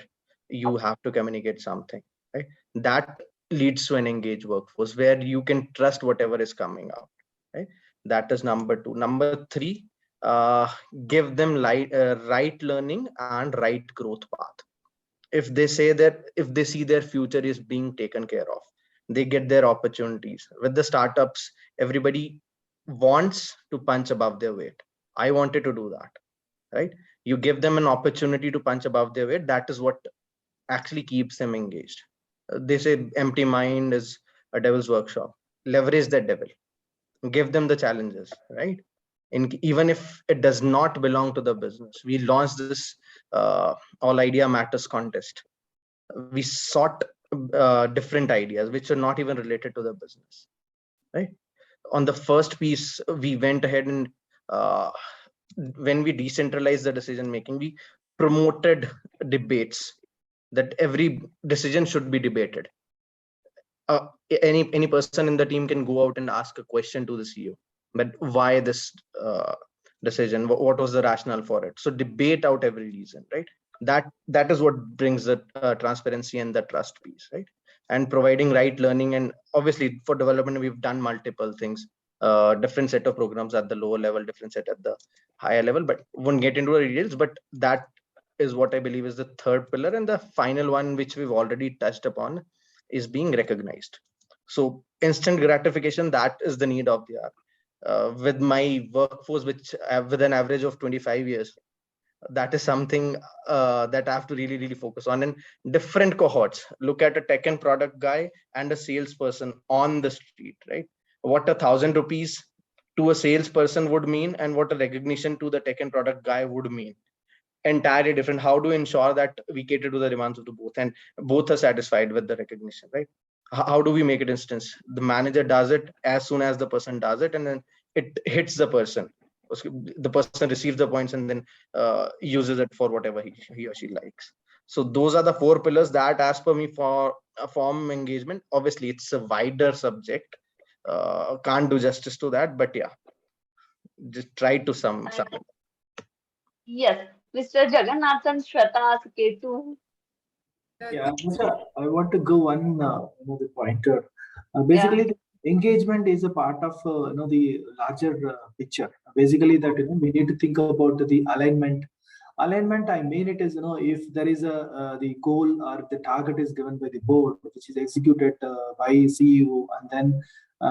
you have to communicate something, right? That leads to an engaged workforce where you can trust whatever is coming out, right? That is number 2. Number 3, give them right learning and right growth path. If they say that, if they see their future is being taken care of, they get their opportunities. With the startups, everybody wants to punch above their weight. I wanted to do that, right? You give them an opportunity to punch above their weight. That is what actually keeps them engaged. They say empty mind is a devil's workshop. Leverage that devil, give them the challenges, right? Even if it does not belong to the business. We launched this All Idea Matters contest. We sought different ideas which are not even related to the business, right? On the first piece, we went ahead and when we decentralized the decision making, we promoted debates, that every decision should be debated. Any person in the team can go out and ask a question to the CEO, but why this decision? What was the rationale for it? So debate out every reason, right? That is what brings the transparency and the trust piece, right? And providing right learning. And obviously for development, we've done multiple things, different set of programs at the lower level, different set at the higher level, but won't get into the details. But that is what I believe is the third pillar. And the final one, which we've already touched upon, is being recognized. So instant gratification, that is the need of the hour. With my workforce, which with an average of 25 years, that is something that I have to really focus on. And different cohorts, look at a tech and product guy and a salesperson on the street, right? What 1,000 rupees to a salesperson would mean and what a recognition to the tech and product guy would mean. Entirely different. How do you ensure that we cater to the demands of the both and both are satisfied with the recognition, right? How do we make it instance? The manager does it as soon as the person does it, and then it hits the person. The person receives the points and then uses it for whatever he or she likes. So those are the 4 pillars that, as per me, for a form engagement. Obviously, it's a wider subject. Can't do justice to that, but yeah, just try to sum it. Yes, Mr. Jagannathan, Shweta, Ketu. Yeah, I want to go one another pointer. Basically, the engagement is a part of the larger picture. Basically, that we need to think about the alignment. Alignment, I mean it is if there is the goal or the target is given by the board, which is executed by CEO, and then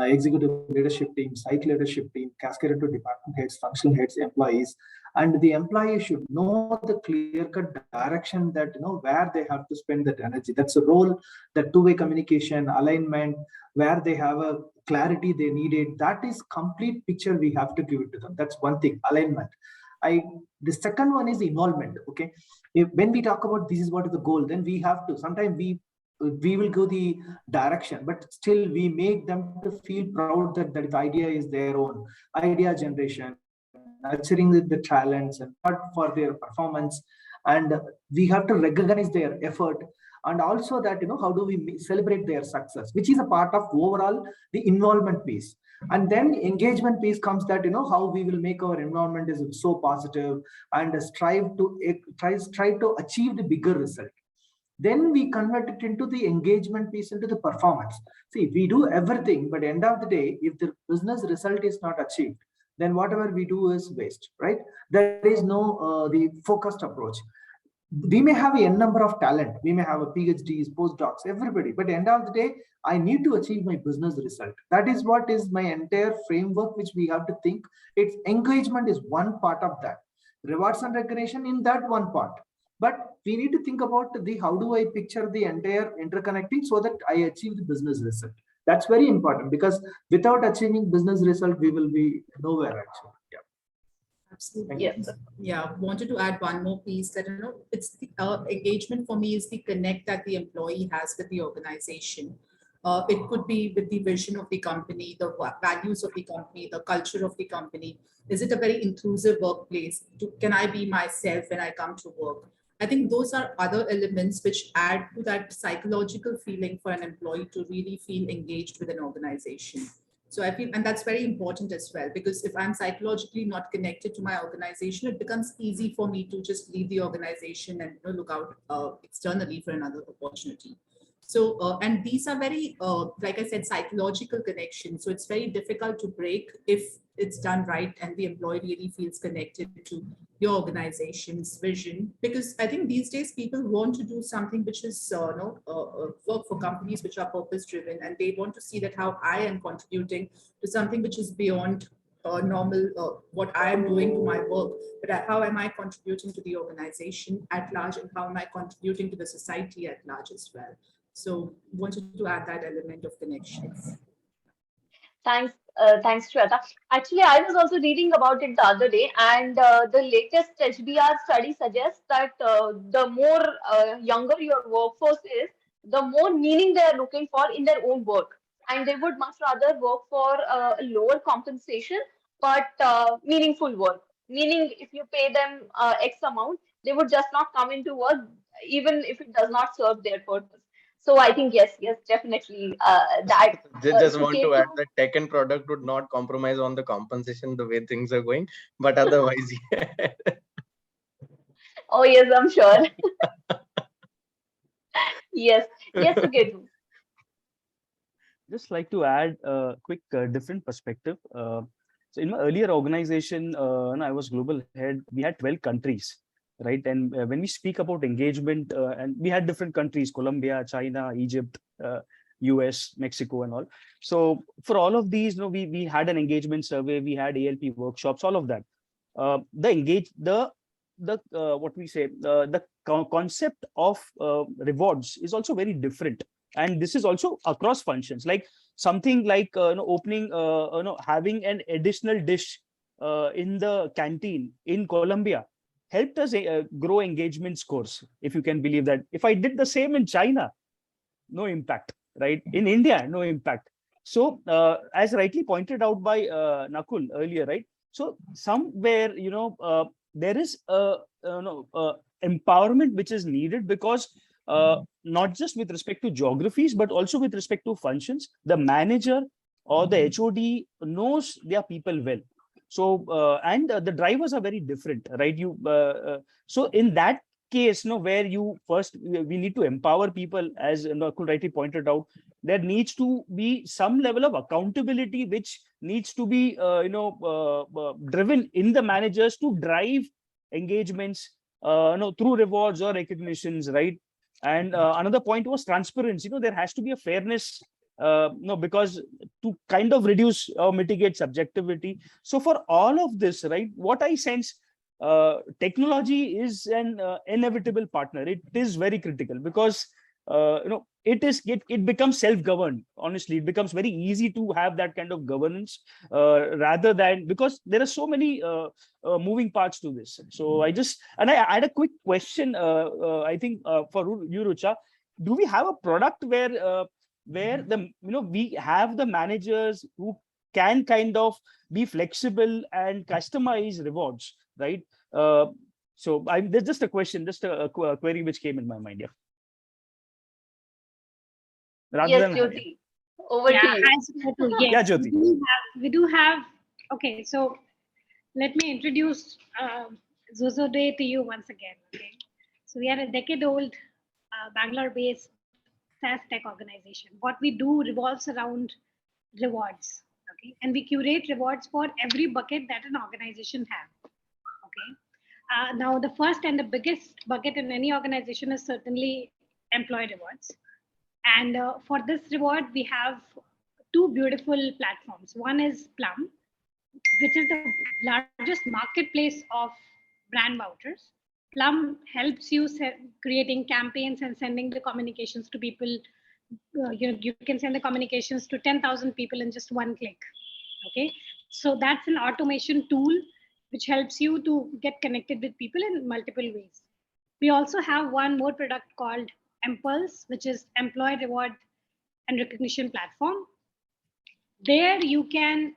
executive leadership team, site leadership team, cascaded to department heads, functional heads, employees, and the employee should know the clear-cut direction that where they have to spend that energy. That's a role, that two-way communication, alignment, where they have a clarity they needed. That is complete picture we have to give it to them. That's one thing, alignment. The second one is involvement. Okay, when we talk about this is what is the goal, then we have to, sometimes we will go the direction, but still we make them to feel proud that the idea is their own. Idea generation, nurturing the talents and for their performance, and we have to recognize their effort, and also that how do we celebrate their success, which is a part of overall the involvement piece. And then engagement piece comes that how we will make our environment is so positive and strive to achieve the bigger result. Then we convert it into the engagement piece, into the performance. See, we do everything, but end of the day, if the business result is not achieved, then whatever we do is waste, right? There is no the focused approach. We may have a n number of talent, we may have a PhDs, postdocs, everybody, but end of the day, I need to achieve my business result. That is what is my entire framework, which we have to think. Its engagement is one part of that. Rewards and recognition in that one part. But we need to think about the how do I picture the entire interconnecting so that I achieve the business result. That's very important, because without achieving business result, we will be nowhere actually. Yeah. Absolutely. Yes. Yeah, wanted to add one more piece that, it's the engagement for me is the connect that the employee has with the organization. It could be with the vision of the company, the values of the company, the culture of the company. Is it a very inclusive workplace? Can I be myself when I come to work? I think those are other elements which add to that psychological feeling for an employee to really feel engaged with an organization. So I feel, and that's very important as well, because if I'm psychologically not connected to my organization, it becomes easy for me to just leave the organization and look out externally for another opportunity. So, and these are very, like I said, psychological connections. So it's very difficult to break if it's done right and the employee really feels connected to your organization's vision. Because I think these days people want to do something which is work for companies which are purpose driven, and they want to see that how I am contributing to something which is beyond normal, what I am doing to my work, but how am I contributing to the organization at large, and how am I contributing to the society at large as well. So wanted to add that element of connections. Thanks, Shweta. Actually, I was also reading about it the other day, and the latest HBR study suggests that the more younger your workforce is, the more meaning they are looking for in their own work, and they would much rather work for a lower compensation but meaningful work. Meaning, if you pay them X amount, they would just not come into work, even if it does not serve their purpose. So I think yes, definitely that. Just want to add that tech and product would not compromise on the compensation the way things are going, but otherwise, yeah. Oh yes, I'm sure. Yes, Suketu. Just like to add a quick different perspective. So in my earlier organization, when I was global head, we had 12 countries, right? And when we speak about engagement, and we had different countries, Colombia, China, Egypt, US, Mexico, and all. So for all of these, we had an engagement survey, we had ALP workshops, all of that. The concept of rewards is also very different. And this is also across functions, like something like opening, having an additional dish in the canteen in Colombia helped us grow engagement scores, if you can believe that. If I did the same in China, no impact, right? In India, no impact. So as rightly pointed out by Nakul earlier, right? So somewhere, there is empowerment which is needed, because not just with respect to geographies, but also with respect to functions, the manager or the HOD knows their people well. So and the drivers are very different, right? So in that case, where we need to empower people, as Nakul rightly pointed out, there needs to be some level of accountability which needs to be driven in the managers to drive engagements through rewards or recognitions, right? And another point was transparency. There has to be a fairness, because to kind of reduce or mitigate subjectivity. So for all of this, right, what I sense, technology is an inevitable partner. It is very critical, because it becomes self-governed. Honestly, it becomes very easy to have that kind of governance, rather than, because there are so many moving parts to this. So I had a quick question, I think for you, Rucha. Do we have a product where we have the managers who can kind of be flexible and customize rewards, right? So there's just a question, just a query which came in my mind. Yeah. Yes, Jyoti. Over to you. Yes, yeah, Jyoti. We do have. Okay, so let me introduce Zozo Day to you once again. Okay, so we are a decade-old Bangalore-based SaaS tech organization. What we do revolves around rewards, okay? And we curate rewards for every bucket that an organization has, okay? Now, the first and the biggest bucket in any organization is certainly employee rewards. And for this reward, we have two beautiful platforms. One is Plum, which is the largest marketplace of brand vouchers. Plum helps you creating campaigns and sending the communications to people. You can send the communications to 10,000 people in just one click. Okay, so that's an automation tool which helps you to get connected with people in multiple ways. We also have one more product called Impulse, which is employee reward and recognition platform. There you can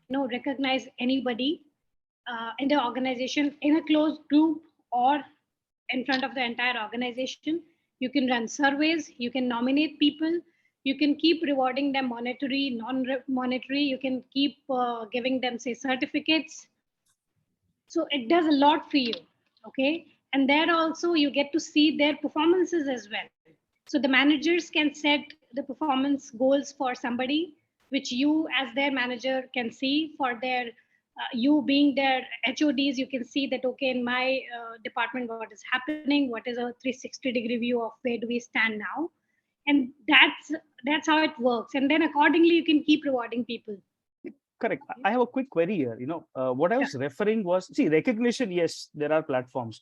recognize anybody in the organization in a closed group or in front of the entire organization. You can run surveys, you can nominate people, you can keep rewarding them monetary, non-monetary, you can keep giving them, say, certificates. So it does a lot for you, okay? And there also you get to see their performances as well. So the managers can set the performance goals for somebody, which you as their manager can see. For their you being their HODs, you can see that, okay, in my department, what is happening, what is a 360-degree view of where do we stand now. And that's how it works. And then accordingly, you can keep rewarding people. Correct. I have a quick query here. What I was referring was, see, recognition, yes, there are platforms.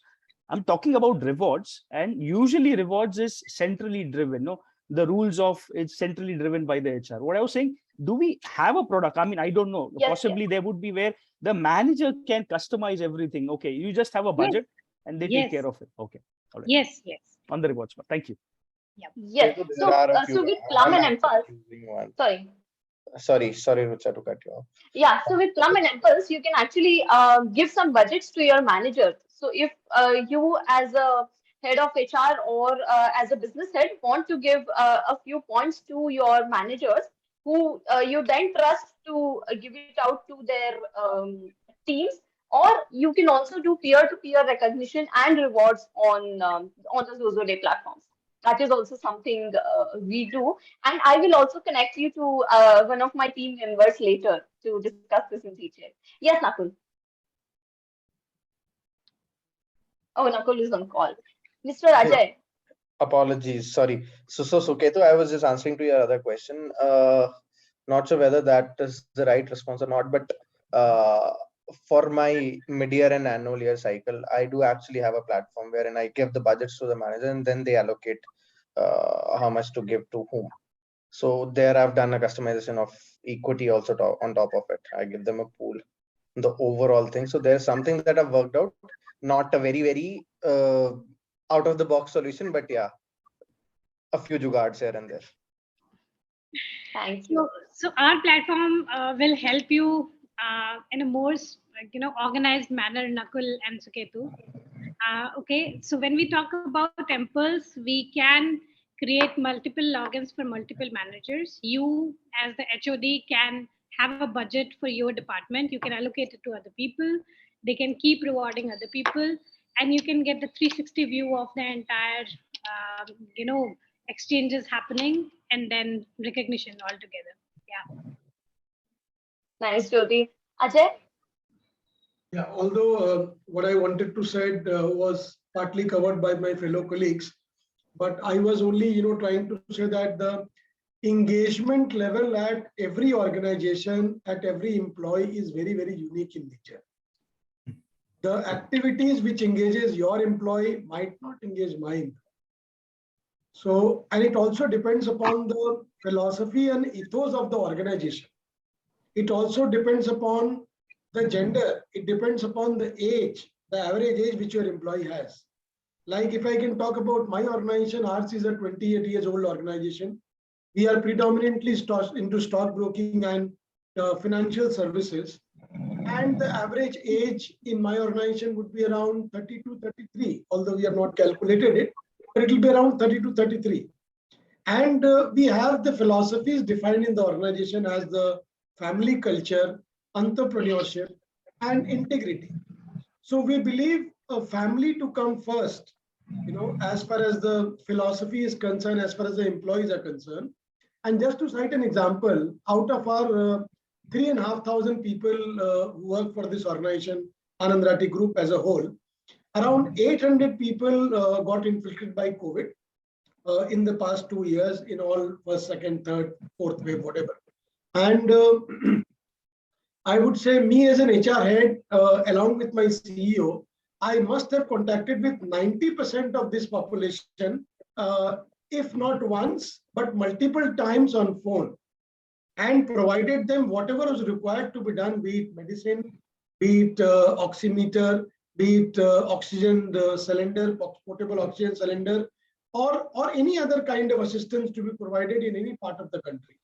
I'm talking about rewards, and usually rewards is centrally driven. No, the rules of it's centrally driven by the HR. What I was saying, do we have a product? I mean, I don't know. Yes, Possibly there would be where the manager can customize everything. Okay, you just have a budget and they take care of it. Okay. All right. Yes. On the rewards part. Thank you. Yes. So with Plum and Impulse, sorry, Rucha, to cut you off. Yeah, so with Plum and Impulse, you can actually give some budgets to your manager. So if you as a head of HR or as a business head want to give a few points to your managers, who you then trust to give it out to their teams, or you can also do peer-to-peer recognition and rewards on the Zozo Day platforms. That is also something we do. And I will also connect you to one of my team members later to discuss this in detail. Yes, Nakul. Oh, Nakul is on call. Mr. Ajay. Apologies, sorry. So Suketu, I was just answering to your other question. Not sure whether that is the right response or not, but for my mid-year and annual year cycle, I do actually have a platform wherein I give the budgets to the manager and then they allocate how much to give to whom. So there I've done a customization of equity also on top of it. I give them a pool, the overall thing. So there's something that I've worked out, not a very out of the box solution, but yeah, a few jugards here and there. Thank you. So our platform will help you in a more organized manner, Nakul and Suketu. Okay, so when we talk about Impulse, we can create multiple logins for multiple managers. You as the HOD can have a budget for your department. You can allocate it to other people. They can keep rewarding other people, and you can get the 360 view of the entire, exchanges happening, and then recognition altogether. Yeah. Nice, Jyoti. Ajay? Yeah, although what I wanted to say was partly covered by my fellow colleagues, but I was only, trying to say that the engagement level at every organization, at every employee is very, very unique in nature. The activities which engages your employee might not engage mine. So, and it also depends upon the philosophy and ethos of the organization. It also depends upon the gender. It depends upon the age, the average age which your employee has. Like if I can talk about my organization, ours is a 28 years old organization. We are predominantly into stockbroking and financial services. And the average age in my organization would be around 30 to 33, although we have not calculated it, but it will be around 30 to 33. And we have the philosophies defined in the organization as the family culture, entrepreneurship, and integrity. So we believe a family to come first as far as the philosophy is concerned, as far as the employees are concerned. And just to cite an example, out of our 3,500 people who work for this organization, Anand Rathi Group as a whole, around 800 people got infected by COVID in the past 2 years in all first, second, third, fourth wave, whatever. And I would say me as an HR head, along with my CEO, I must have contacted with 90% of this population, if not once, but multiple times on phone, and provided them whatever was required to be done, be it medicine, be it oximeter, be it oxygen cylinder, portable oxygen cylinder, or any other kind of assistance to be provided in any part of the country.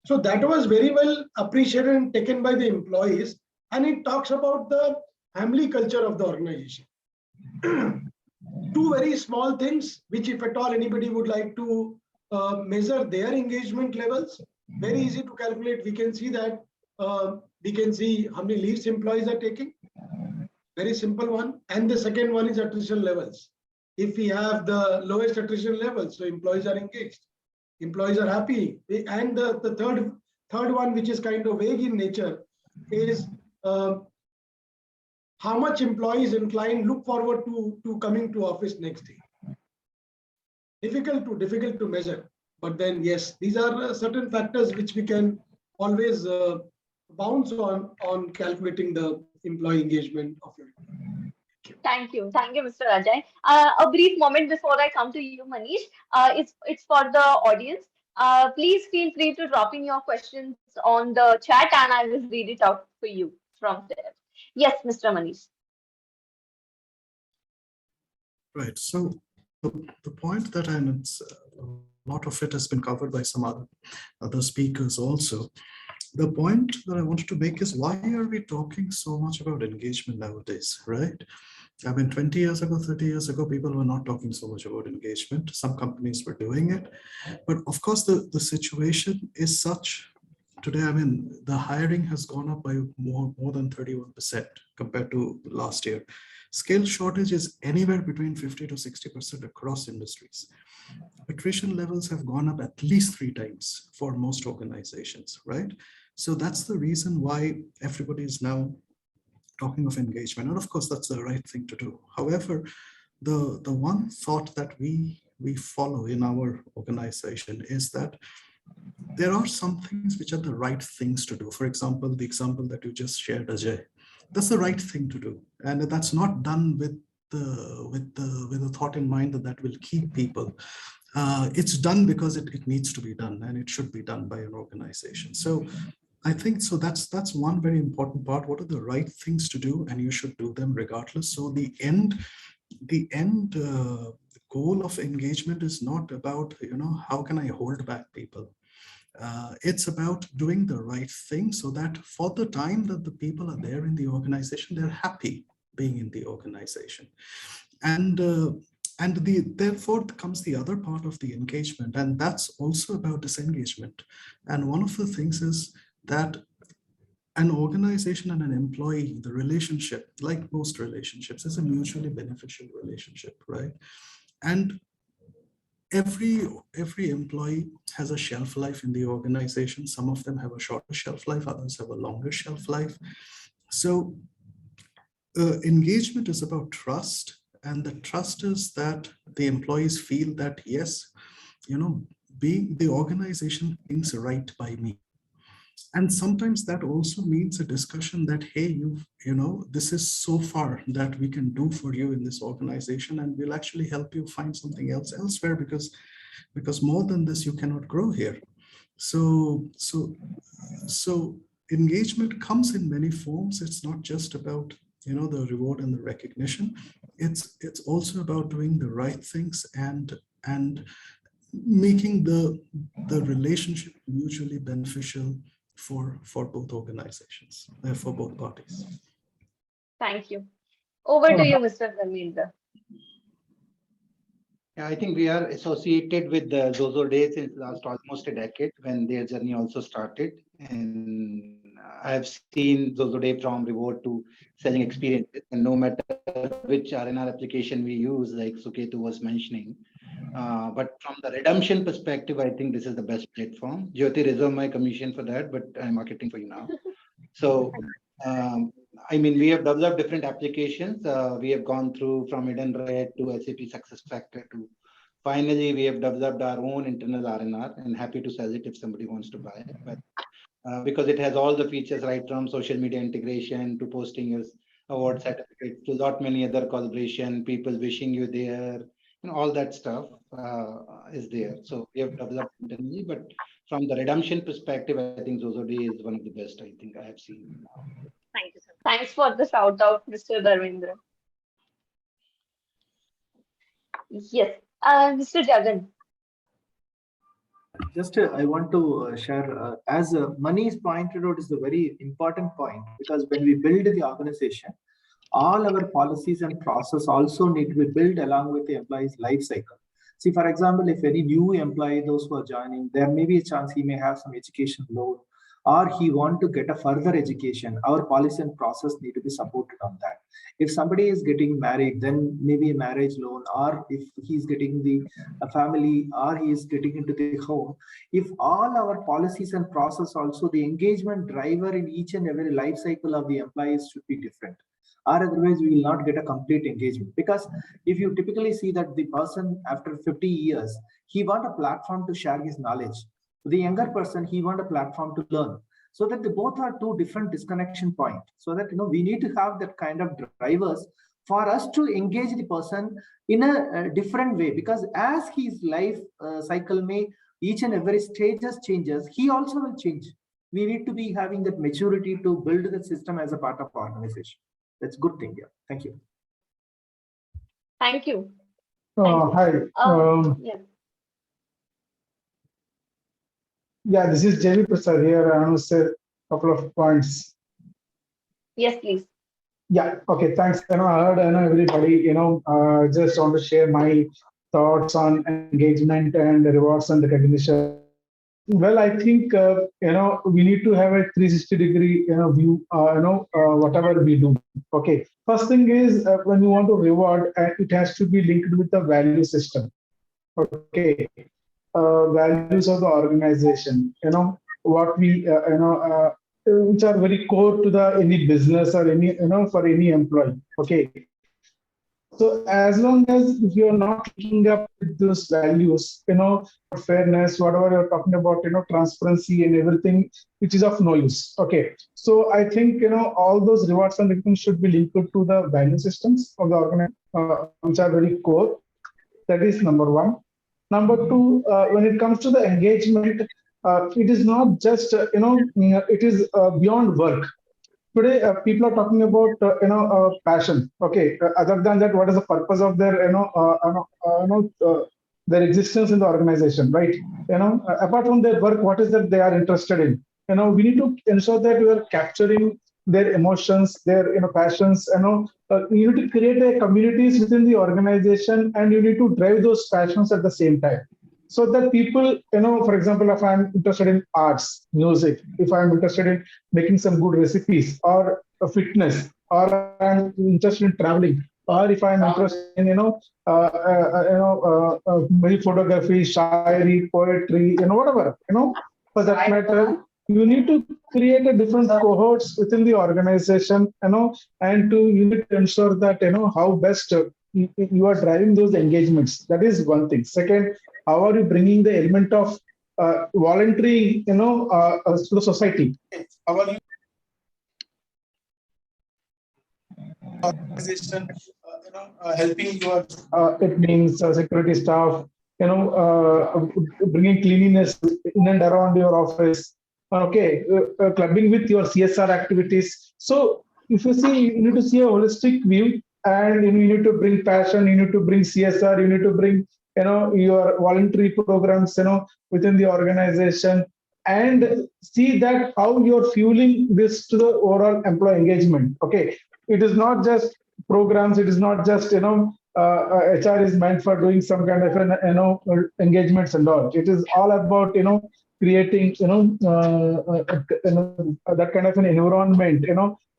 So that was very well appreciated and taken by the employees, and it talks about the family culture of the organization. Two very small things, which if at all anybody would like to measure their engagement levels, very easy to calculate. We can see that, we can see how many leaves employees are taking. Very simple one. And the second one is attrition levels. If we have the lowest attrition levels, so employees are engaged, employees are happy. And the third one, which is kind of vague in nature, is how much employees inclined look forward to coming to office next day. Difficult to measure, but then yes, these are certain factors which we can always bounce on calculating the employee engagement of your. Thank you, Mr. Ajay. A brief moment before I come to you, Manish. It's for the audience. Please feel free to drop in your questions on the chat, and I will read it out for you from there. Yes, Mr. Manish. Right. So the point that a lot of it has been covered by some other speakers also. The point that I wanted to make is, why are we talking so much about engagement nowadays, right? I mean, 20 years ago, 30 years ago, people were not talking so much about engagement. Some companies were doing it. But of course, the situation is such today. I mean, the hiring has gone up by more than 31% compared to last year. Skill shortage is anywhere between 50 to 60% across industries. Attrition levels have gone up at least 3 times for most organizations, right? So that's the reason why everybody is now talking of engagement. And of course, that's the right thing to do. However, the one thought that we follow in our organization is that there are some things which are the right things to do. For example, the example that you just shared, Ajay, that's the right thing to do. And that's not done with the thought in mind that will keep people. It's done because it needs to be done, and it should be done by an organization. So I think so that's one very important part. What are the right things to do, and you should do them regardless. So the end goal of engagement is not about, how can I hold back people? It's about doing the right thing so that for the time that the people are there in the organization, they're happy being in the organization. And therefore comes the other part of the engagement, and that's also about disengagement. And one of the things is that an organization and an employee, the relationship, like most relationships, is a mutually beneficial relationship, right? And every employee has a shelf life in the organization. Some of them have a shorter shelf life, others have a longer shelf life. So engagement is about trust, and the trust is that the employees feel that, yes, the organization thinks right by me. And sometimes that also means a discussion that, hey, this is so far that we can do for you in this organization, and we'll actually help you find something else elsewhere, because more than this, you cannot grow here. So engagement comes in many forms. It's not just about, the reward and the recognition. It's also about doing the right things and making the relationship mutually beneficial for both organizations, for both parties. Thank you. Over to you, Mr. Dharmendra. Yeah, I think we are associated with the Zozo Day since last almost a decade, when their journey also started. And I have seen Zozo Day from reward to selling experiences, and no matter which RNR application we use, like Suketu was mentioning. But from the redemption perspective, I think this is the best platform. Jyoti, reserve my commission for that, but I'm marketing for you now. So, I mean, we have developed different applications. We have gone through from Edenred to SAP SuccessFactors to finally we have developed our own internal RNR, and happy to sell it if somebody wants to buy it. But because it has all the features right from social media integration to posting your award certificate to lot many other collaboration, people wishing you there, all that stuff is there. So we have developed internally, but from the redemption perspective, I think Zozody is one of the best I think I have seen. Thank you, sir. Thanks for the shout out, Mr. Dharmendra. Yes, Mr. Jagan. Just I want to share, as money is pointed out, is a very important point, because when we build the organization, all our policies and process also need to be built along with the employee's life cycle. See, for example, if any new employee, those who are joining, there may be a chance he may have some education loan, or he want to get a further education. Our policy and process need to be supported on that. If somebody is getting married, then maybe a marriage loan, or if he's getting a family, or he is getting into the home. If all our policies and process, also the engagement driver in each and every life cycle of the employees should be different, or otherwise we will not get a complete engagement. Because if you typically see that the person after 50 years, he want a platform to share his knowledge. The younger person, he want a platform to learn. So that they both are two different disconnection points. So that we need to have that kind of drivers for us to engage the person in a different way. Because as his life cycle may each and every stages changes, he also will change. We need to be having that maturity to build the system as a part of our organization. That's a good thing. Yeah. Thank you. Thank you. Hi. Yeah. Yeah, this is J.V. Prasad here. I want to say a couple of points. Yes, please. Yeah. Okay. Thanks. I heard. Everybody. Just want to share my thoughts on engagement and the rewards and recognition. Well, I think we need to have a 360-degree view. Whatever we do. Okay. First thing is when you want to reward, it has to be linked with the value system. Okay. Values of the organization, what we which are very core to the any business or any for any employee. Okay, so as long as if you are not looking up with those values, fairness, whatever you're talking about, transparency and everything, which is of no use. Okay, so I think all those rewards and everything should be linked to the value systems of the organization, which are very core. That is number one. Number two, when it comes to the engagement, it is not just, it is beyond work. Today, people are talking about, passion. Okay. Other than that, what is the purpose of their, their existence in the organization, right? Apart from their work, what is that they are interested in? We need to ensure that we are capturing their emotions, their passions. You need to create communities within the organization, and you need to drive those passions at the same time, so that people, for example, if I'm interested in arts, music, if I'm interested in making some good recipes or fitness, or I'm interested in traveling, or if I'm interested in maybe photography, shairi, poetry, whatever, for that matter. You need to create a different cohorts within the organization, and you need to ensure that, how best you are driving those engagements. That is one thing. Second, how are you bringing the element of voluntary, to the society? How are you organization, helping your it means security staff, bringing cleanliness in and around your office. Okay, clubbing with your CSR activities. So if you see, you need to see a holistic view, and you need to bring passion, you need to bring CSR, you need to bring, your voluntary programs, within the organization, and see that how you're fueling this to the overall employee engagement. Okay, it is not just programs, it is not just, HR is meant for doing some kind of, engagements and all. It is all about, creating, that kind of an environment,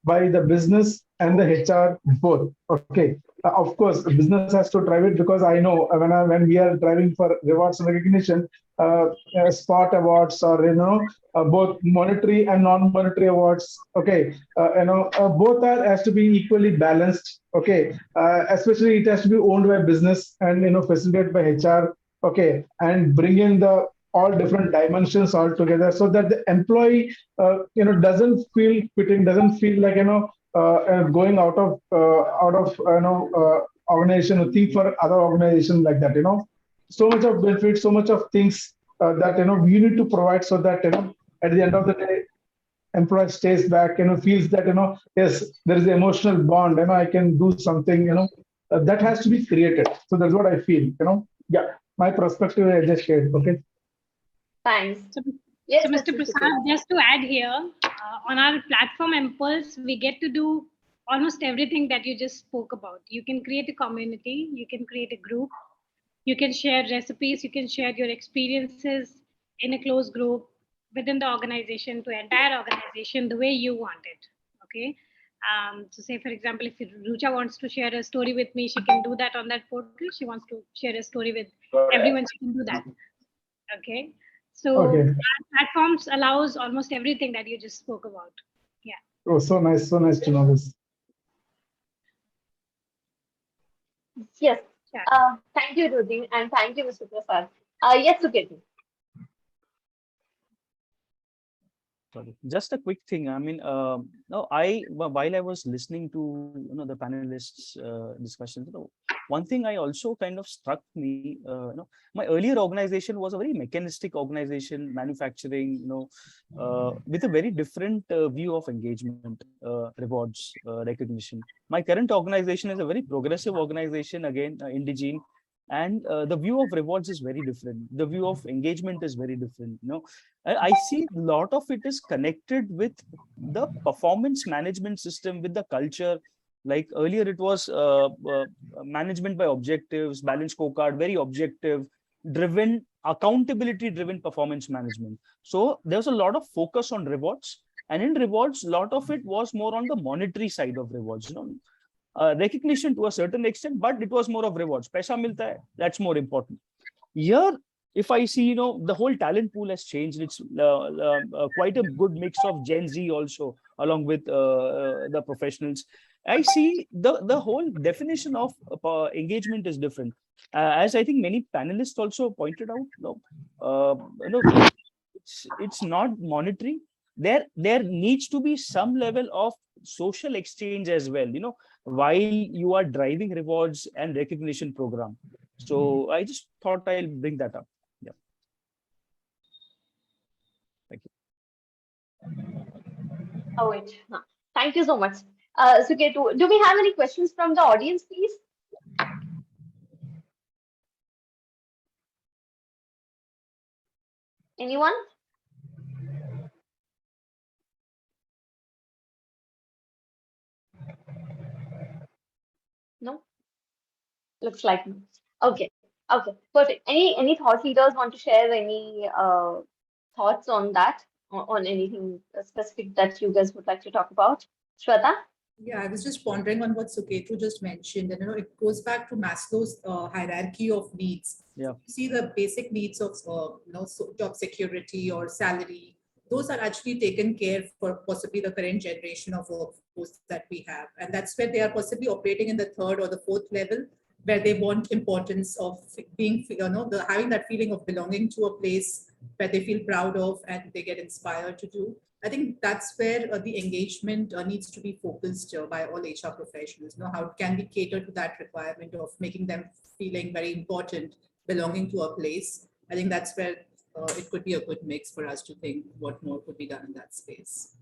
by the business and the HR both. Okay. Of course, business has to drive it because I know when we are driving for rewards and recognition, spot awards or both monetary and non-monetary awards. Okay, both has to be equally balanced. Okay, especially it has to be owned by business and facilitated by HR. Okay, and bring in the all different dimensions all together so that the employee doesn't feel fitting, doesn't feel like going out of organization or think for other organization like that. So much of benefits, so much of things that we need to provide so that at the end of the day, employee stays back, feels that yes, there is an emotional bond. I can do something. That has to be created. So that's what I feel. Yeah, my perspective I just shared. Okay. Thanks. So, Yes, so Mr. Mr. Prasad, just to add here, on our platform Impulse, we get to do almost everything that you just spoke about. You can create a community, you can create a group, you can share recipes, you can share your experiences in a closed group within the organization to entire organization the way you want it. Okay. So say, for example, if Rucha wants to share a story with me, she can do that on that portal. She wants to share a story with everyone, she can do that. Okay. So Okay. platforms allows almost everything that you just spoke about. Yeah. Oh, so nice to know this. Yes. Yeah. Thank you, Rudy, and thank you, Mr. Prasad. Yes, Suketi. Sorry, just a quick thing. I mean, no, while I was listening to the panelists' discussions, one thing I also kind of struck me. My earlier organization was a very mechanistic organization, manufacturing. With a very different view of engagement, rewards, recognition. My current organization is a very progressive organization. Again, Indigene. And the view of rewards is very different. The view of engagement is very different. I see a lot of it is connected with the performance management system, with the culture. Like earlier, it was management by objectives, balanced scorecard, very objective, driven, accountability driven performance management. So there was a lot of focus on rewards, and in rewards, a lot of it was more on the monetary side of rewards. Recognition to a certain extent, but it was more of rewards. Paisa milta hai, that's more important. Here, if I see, the whole talent pool has changed. It's quite a good mix of Gen Z also, along with the professionals. I see the whole definition of engagement is different. As I think many panelists also pointed out, it's not monetary. There needs to be some level of social exchange as well, while you are driving rewards and recognition program. So I just thought I'll bring that up. Yeah. Thank you. Oh, wait. No. Thank you so much. Suketu, do we have any questions from the audience, please? Anyone? No? Looks like no. Okay. Okay. Perfect. Any thought leaders want to share any thoughts on that, on anything specific that you guys would like to talk about? Shweta? Yeah, I was just pondering on what Suketu just mentioned, and it goes back to Maslow's hierarchy of needs. Yeah. You see the basic needs of job security or salary. Those are actually taken care for possibly the current generation of workforce that we have, and that's where they are possibly operating in the third or the fourth level, where they want importance of being, having that feeling of belonging to a place where they feel proud of and they get inspired to do. I think that's where the engagement needs to be focused by all HR professionals. How can we cater to that requirement of making them feeling very important, belonging to a place? I think that's where it could be a good mix for us to think what more could be done in that space.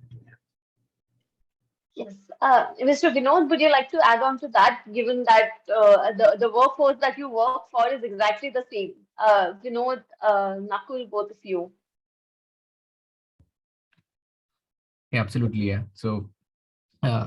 Yes. Mr. Vinod, would you like to add on to that, given that the workforce that you work for is exactly the same? Vinod, Nakul, both of you. Yeah, absolutely. Yeah. So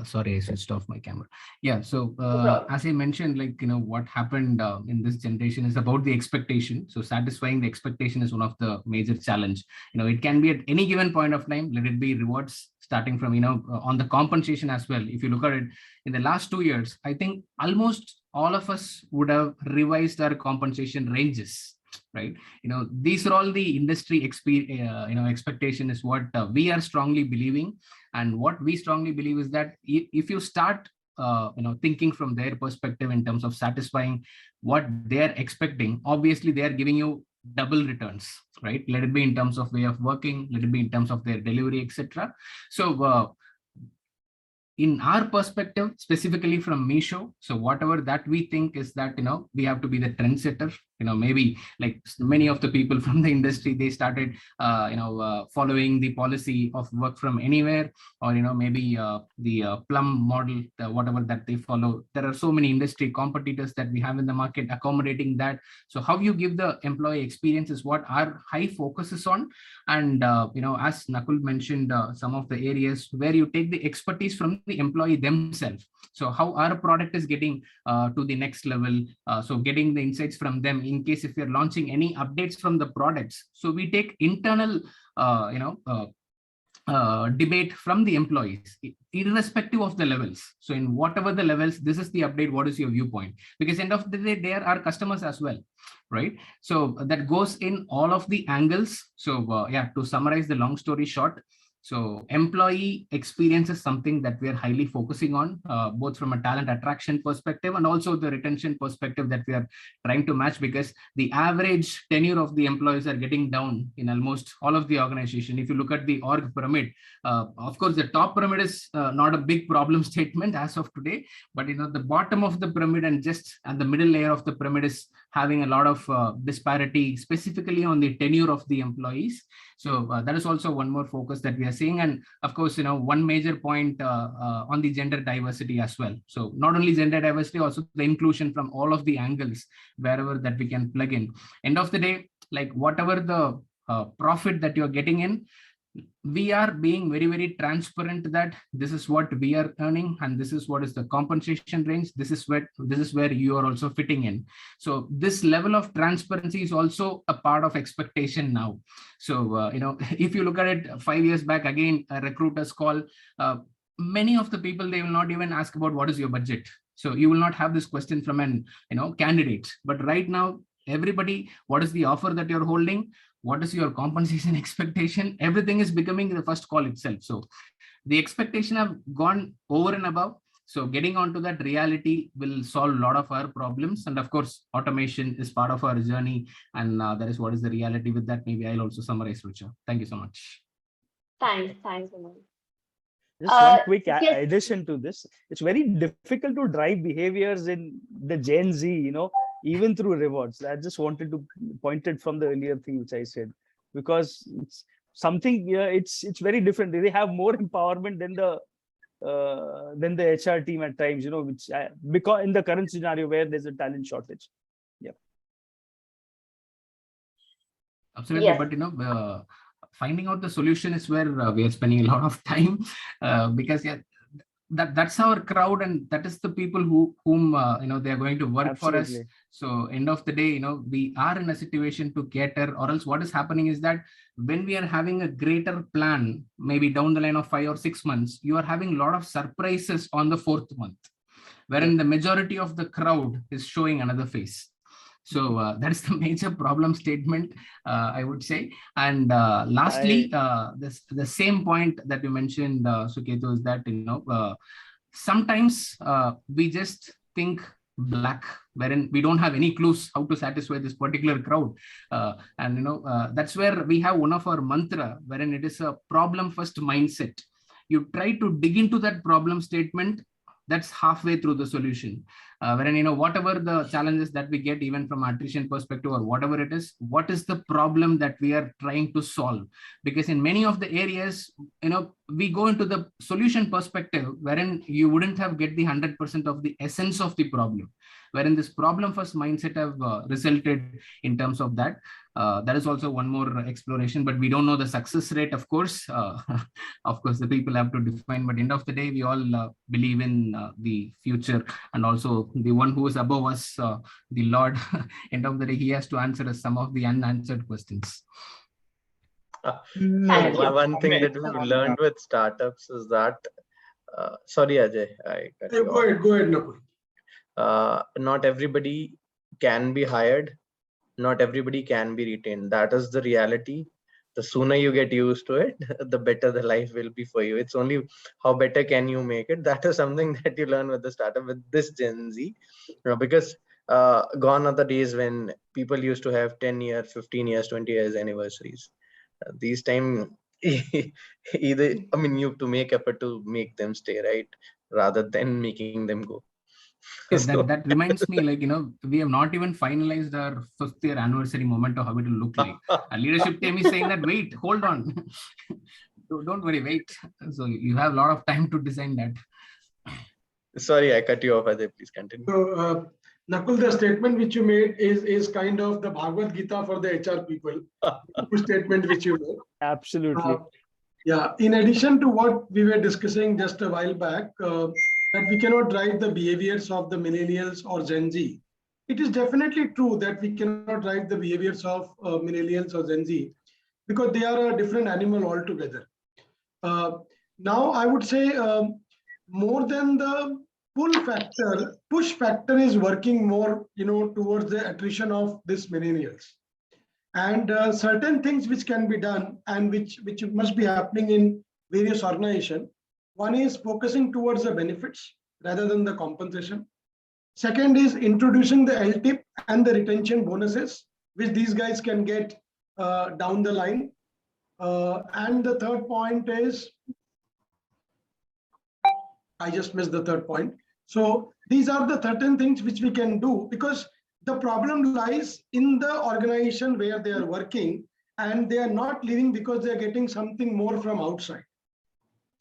Sorry, I switched off my camera. Yeah, so problem. as I mentioned, like, what happened in this generation is about the expectation. So satisfying the expectation is one of the major challenge. It can be at any given point of time, let it be rewards starting from, on the compensation as well. If you look at it in the last 2 years, I think almost all of us would have revised our compensation ranges, right? These are all the industry expectation is what we are strongly believing. And what we strongly believe is that if you start thinking from their perspective in terms of satisfying what they're expecting, obviously they are giving you double returns, right? Let it be in terms of way of working, let it be in terms of their delivery, etc. So in our perspective, specifically from Meesho, so whatever that we think is that, we have to be the trendsetter. Maybe like many of the people from the industry, they started, following the policy of work from anywhere, or, maybe the Plum model, whatever that they follow. There are so many industry competitors that we have in the market accommodating that. So how you give the employee experience is what our high focus is on. And, as Nakul mentioned, some of the areas where you take the expertise from the employee themselves. So how our product is getting to the next level. So getting the insights from them in case if you're launching any updates from the products. So we take internal, debate from the employees, irrespective of the levels. So in whatever the levels, this is the update. What is your viewpoint? Because end of the day, they are our customers as well, right? So that goes in all of the angles. So yeah, to summarize the long story short, so employee experience is something that we are highly focusing on, both from a talent attraction perspective and also the retention perspective that we are trying to match, because the average tenure of the employees are getting down in almost all of the organization. If you look at the org pyramid, of course, the top pyramid is not a big problem statement as of today, but the bottom of the pyramid and just at the middle layer of the pyramid is having a lot of disparity, specifically on the tenure of the employees. So that is also one more focus that we are seeing. And of course, one major point on the gender diversity as well. So not only gender diversity, also the inclusion from all of the angles, wherever that we can plug in. End of the day, like whatever the profit that you're getting in, we are being very, very transparent that this is what we are earning and this is what is the compensation range. This is where you are also fitting in. So this level of transparency is also a part of expectation now. So, if you look at it 5 years back, again, a recruiter's call, many of the people, they will not even ask about what is your budget. So you will not have this question from an, candidate. But right now, everybody, what is the offer that you're holding? What is your compensation expectation? Everything is becoming the first call itself. So the expectation have gone over and above. So getting onto that reality will solve a lot of our problems. And of course, automation is part of our journey. And that is what is the reality with that. Maybe I'll also summarize, Rucha. Thank you so much. Thanks, Umang. Just one quick yes. addition to this. It's very difficult to drive behaviors in the Gen Z, even through rewards. I just wanted to point it from the earlier thing which I said, because it's something, it's very different. They have more empowerment than the HR team at times, which because in the current scenario where there's a talent shortage. Yeah. Absolutely. Yes. But finding out the solution is where we are spending a lot of time, because yeah, that's our crowd, and that is the people whom they are going to work Absolutely. for us. So end of the day, we are in a situation to cater, or else what is happening is that when we are having a greater plan, maybe down the line of 5 or 6 months, you are having a lot of surprises on the 4th month, wherein the majority of the crowd is showing another face. So that is the major problem statement, I would say. And lastly, the same point that you mentioned, Suketu, is that sometimes we just think black, wherein we don't have any clues how to satisfy this particular crowd. And that's where we have one of our mantra, wherein it is a problem first mindset. You try to dig into that problem statement. That's halfway through the solution. wherein, you know, whatever the challenges that we get, even from attrition perspective or whatever it is, what is the problem that we are trying to solve? Because in many of the areas, you know, we go into the solution perspective, wherein you wouldn't have get the 100% of the essence of the problem, wherein this problem first mindset have resulted in terms of that. That is also one more exploration, but we don't know the success rate, of course. Of course, the people have to define, but end of the day, we all believe in the future, and also the one who is above us, the Lord. End of the day, he has to answer us some of the unanswered questions. One thing that we've learned with startups is that, sorry, Ajay, I cut you off. Go ahead, Nakul. Not everybody can be hired. Not everybody can be retained. That is the reality. The sooner you get used to it, the better the life will be for you. It's only how better can you make it. That is something that you learn with the startup, with this Gen Z, you know, because gone are the days when people used to have 10 years, 15 years, 20 years anniversaries. These time, either, I mean, you have to make effort to make them stay, right, rather than making them go. So that reminds me, like, you know, we have not even finalized our 5th year anniversary moment of how it will look like. Our leadership team is saying that, wait, hold on. Don't worry, wait. So you have a lot of time to design that. Sorry, I cut you off, Ajay. Please continue. So, Nakul, the statement which you made is kind of the Bhagavad Gita for the HR people. Statement which you made. Absolutely. Yeah. In addition to what we were discussing just a while back, that we cannot drive the behaviors of the millennials or Gen Z. It is definitely true that we cannot drive the behaviors of millennials or Gen Z, because they are a different animal altogether. Now, I would say more than the push factor is working more, you know, towards the attrition of these millennials. And certain things which can be done and which must be happening in various organizations. One is focusing towards the benefits rather than the compensation. Second is introducing the LTIP and the retention bonuses, which these guys can get down the line. And the third point is, I just missed the third point. So these are the certain things which we can do, because the problem lies in the organization where they are working, and they are not leaving because they are getting something more from outside.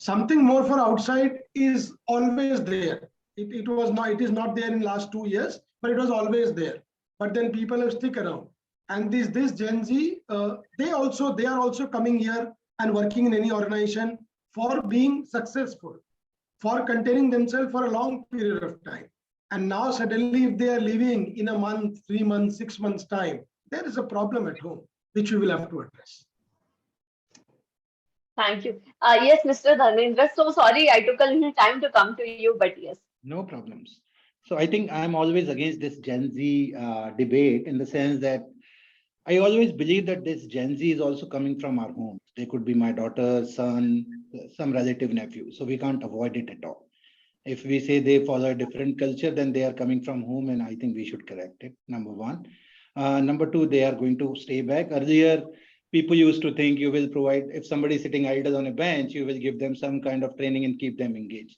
Something more for outside is always there. It is not there in last 2 years, but it was always there. But then people have stick around. And this Gen Z, they are also coming here and working in any organization for being successful, for containing themselves for a long period of time. And now suddenly, if they are leaving in a month, 3 months, 6 months time, there is a problem at home, which we will have to address. Thank you. Yes, Mr. Dharmendra. So sorry, I took a little time to come to you, but yes. No problems. So I think I'm always against this Gen Z debate, in the sense that I always believe that this Gen Z is also coming from our homes. They could be my daughter, son, some relative nephew. So we can't avoid it at all. If we say they follow a different culture, then they are coming from home, and I think we should correct it, number one. Number two, they are going to stay back. Earlier, people used to think you will provide, if somebody is sitting idle on a bench, you will give them some kind of training and keep them engaged.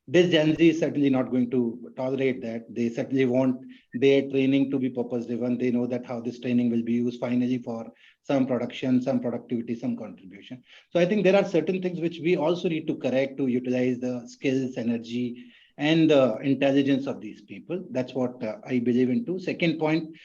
This Gen Z is certainly not going to tolerate that. They certainly want their training to be purpose-driven. They know that how this training will be used finally for some production, some productivity, some contribution. So I think there are certain things which we also need to correct to utilize the skills, energy, and the intelligence of these people. That's what I believe into. Second point,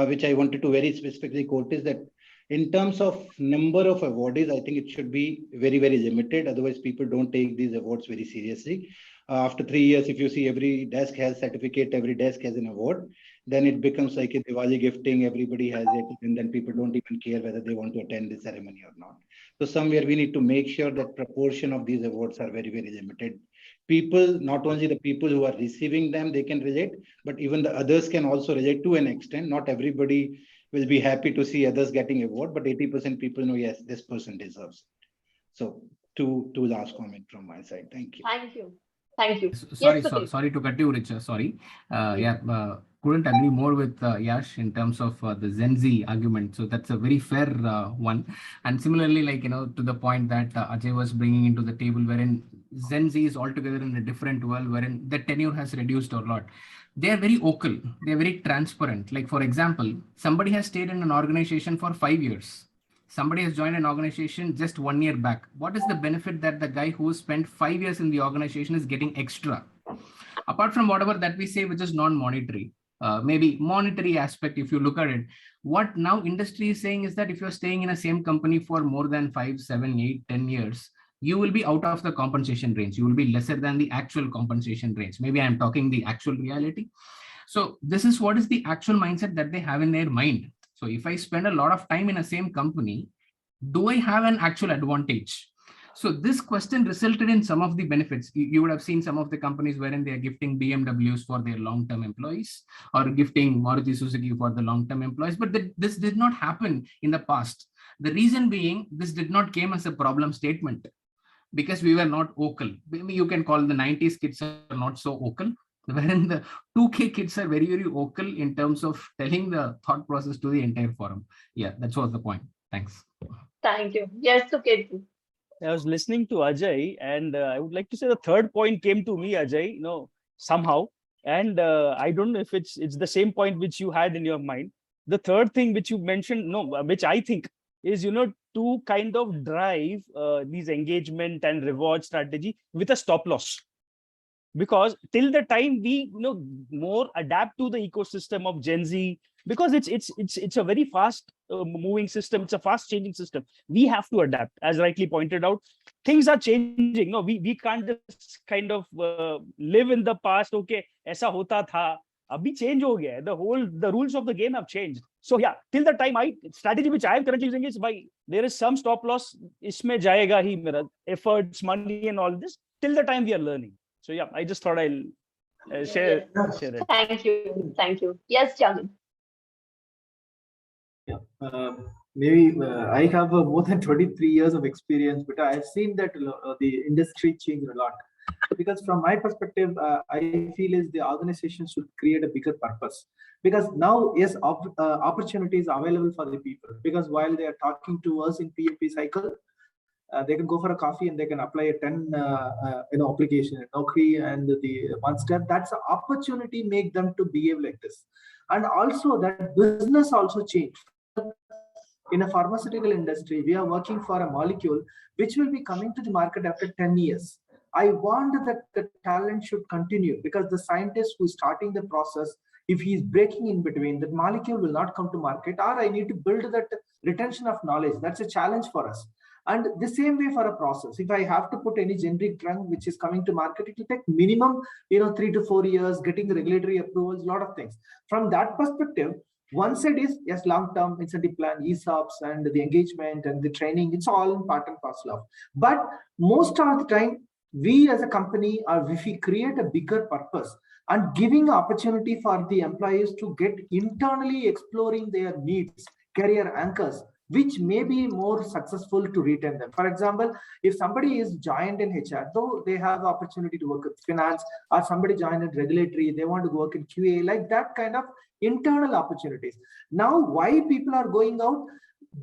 which I wanted to very specifically quote, is that in terms of number of awardees, I think it should be very, very limited. Otherwise, people don't take these awards very seriously. After 3 years, if you see every desk has certificate, every desk has an award, then it becomes like a Diwali gifting. Everybody has it, and then people don't even care whether they want to attend the ceremony or not. So somewhere we need to make sure that proportion of these awards are very, very limited. People, not only the people who are receiving them, they can relate, but even the others can also relate to an extent. Not everybody will be happy to see others getting award, but 80% people know, yes, this person deserves it. So two last comment from my side. Thank you. Thank you. Thank you. Sorry, Yes, sorry to cut you, Richa. Sorry. Couldn't agree more with Yash in terms of the Gen Z argument. So that's a very fair one. And similarly, like, you know, to the point that Ajay was bringing into the table, wherein Gen Z is altogether in a different world wherein the tenure has reduced a lot. They are very vocal, they're very transparent. Like, for example, somebody has stayed in an organization for 5 years. Somebody has joined an organization just 1 year back. What is the benefit that the guy who spent 5 years in the organization is getting extra? Apart from whatever that we say, which is non-monetary, maybe monetary aspect, if you look at it, what now industry is saying is that if you're staying in a same company for more than 5, 7, 8, 10 years, you will be out of the compensation range. You will be lesser than the actual compensation range. Maybe I'm talking the actual reality. So this is what is the actual mindset that they have in their mind. So if I spend a lot of time in a same company, do I have an actual advantage? So this question resulted in some of the benefits. You would have seen some of the companies wherein they are gifting BMWs for their long-term employees or gifting Maruti Suzuki for the long-term employees. But this did not happen in the past. The reason being, this did not came as a problem statement because we were not vocal. Maybe you can call the 90s kids are not so vocal, wherein the 2K kids are very, very vocal in terms of telling the thought process to the entire forum. Yeah, that was the point. Thanks. Thank you. Yes, Suket. I was listening to Ajay, and I would like to say the third point came to me, Ajay, somehow. And I don't know if it's the same point which you had in your mind. The third thing which you mentioned, which I think is, to kind of drive these engagement and reward strategy with a stop loss. Because till the time we more adapt to the ecosystem of Gen Z, because it's a very fast moving system, it's a fast changing system. We have to adapt, as rightly pointed out. Things are changing. No, we can't just kind of live in the past. Okay, aisa hota tha, abhi change ho gaya. The rules of the game have changed. So yeah, till the time strategy which I am currently using is there is some stop loss. Isme jayega hi mera efforts, money, and all this till the time we are learning. So yeah, I just thought I'll share it. Thank you. Yes, Jamin. Yeah, maybe I have more than 23 years of experience, but I've seen that the industry changed a lot. Because from my perspective, I feel is the organization should create a bigger purpose. Because now, yes, opportunities are available for the people. Because while they are talking to us in PMP cycle, they can go for a coffee and they can apply a 10 application, Naukri and the one step. That's an opportunity make them to behave like this. And also that business also changed. In a pharmaceutical industry, we are working for a molecule which will be coming to the market after 10 years. I want that the talent should continue because the scientist who is starting the process, if he is breaking in between, that molecule will not come to market, or I need to build that retention of knowledge. That's a challenge for us. And the same way for a process. If I have to put any generic drug which is coming to market, it will take minimum 3 to 4 years, getting the regulatory approvals, a lot of things. From that perspective, one side is, yes, long-term incentive plan, ESOPs, and the engagement and the training, it's all in part and parcel of. But most of the time, we as a company, if we create a bigger purpose and giving opportunity for the employees to get internally exploring their needs, career anchors, which may be more successful to retain them. For example, if somebody is joined in HR, though they have the opportunity to work with finance, or somebody joined in regulatory, they want to work in QA, like that kind of internal opportunities. Now, why people are going out?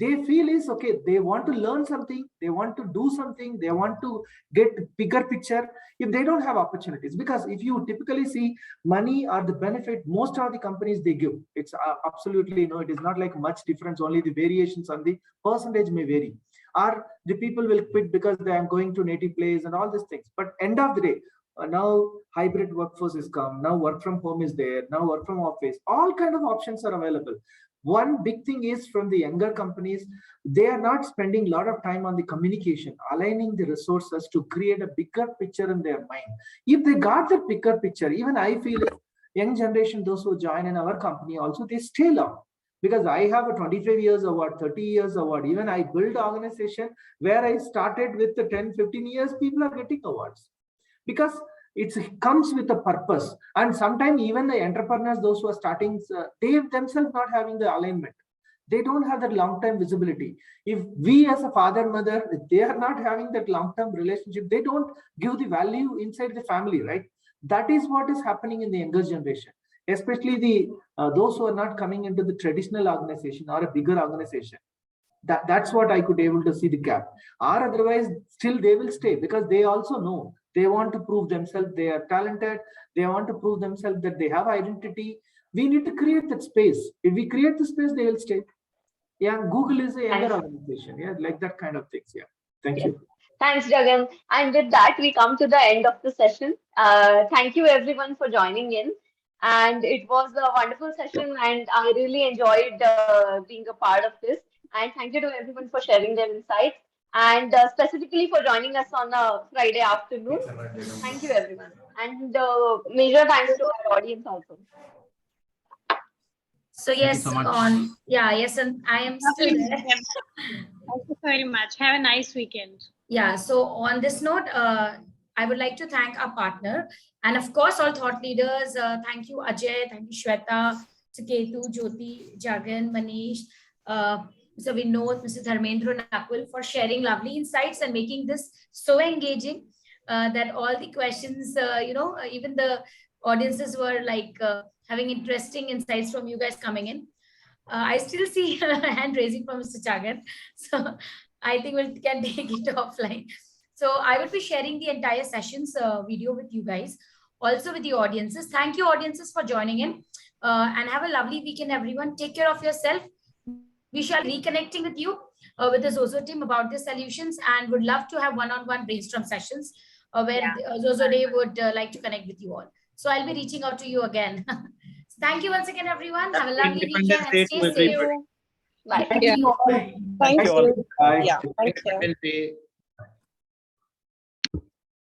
They feel is, okay, they want to learn something, they want to do something, they want to get bigger picture if they don't have opportunities. Because if you typically see money or the benefit, most of the companies they give, it's absolutely, it is not like much difference, only the variations on the percentage may vary. Or the people will quit because they are going to native place and all these things. But end of the day, now hybrid workforce is come, now work from home is there, now work from office, all kind of options are available. One big thing is from the younger companies, they are not spending a lot of time on the communication, aligning the resources to create a bigger picture in their mind. If they got the bigger picture, even I feel young generation, those who join in our company also, they stay long. Because I have a 25 years award, 30 years award. Even I build organization where I started with the 10, 15 years, people are getting awards. Because it comes with a purpose. And sometimes even the entrepreneurs, those who are starting, they themselves not having the alignment. They don't have that long-term visibility. If we as a father, mother, if they are not having that long-term relationship, they don't give the value inside the family, right? That is what is happening in the younger generation, especially the those who are not coming into the traditional organization or a bigger organization. That's what I could able to see the gap. Or otherwise, still they will stay because they also know they want to prove themselves. They are talented. They want to prove themselves that they have identity. We need to create that space. If we create the space, they will stay. Yeah, Google is a younger organization. Yeah, like that kind of things. Yeah. Thank you. Thanks, Jagan. And with that, we come to the end of the session. Thank you everyone for joining in. And it was a wonderful session and I really enjoyed being a part of this. And thank you to everyone for sharing their insights and specifically for joining us on a Friday afternoon. Thank you everyone. And major thanks to our audience also. So yes, so much. yes, and I am still there. Thank you very much. Have a nice weekend. Yeah, so on this note, I would like to thank our partner and of course all thought leaders. Thank you Ajay, thank you Shweta, Ketu, Jyoti, Jagan, Manish, Mr. Vinod, Mr. Dharmendra, Nakul for sharing lovely insights and making this so engaging that all the questions, even the audiences were like having interesting insights from you guys coming in. I still see a hand raising from Mr. Jagan. So I think we can take it offline. So I will be sharing the entire session's video with you guys, also with the audiences. Thank you audiences for joining in and have a lovely weekend, everyone. Take care of yourself. We shall be reconnecting with you with the Zozo team about the solutions and would love to have one-on-one brainstorm sessions where Zozo Day would like to connect with you all. So I'll be reaching out to you again. Thank you once again, everyone. Have a lovely weekend and stay safe. Bye. Thank you. Thank you all. Bye. Yeah, thank you. Independence Day.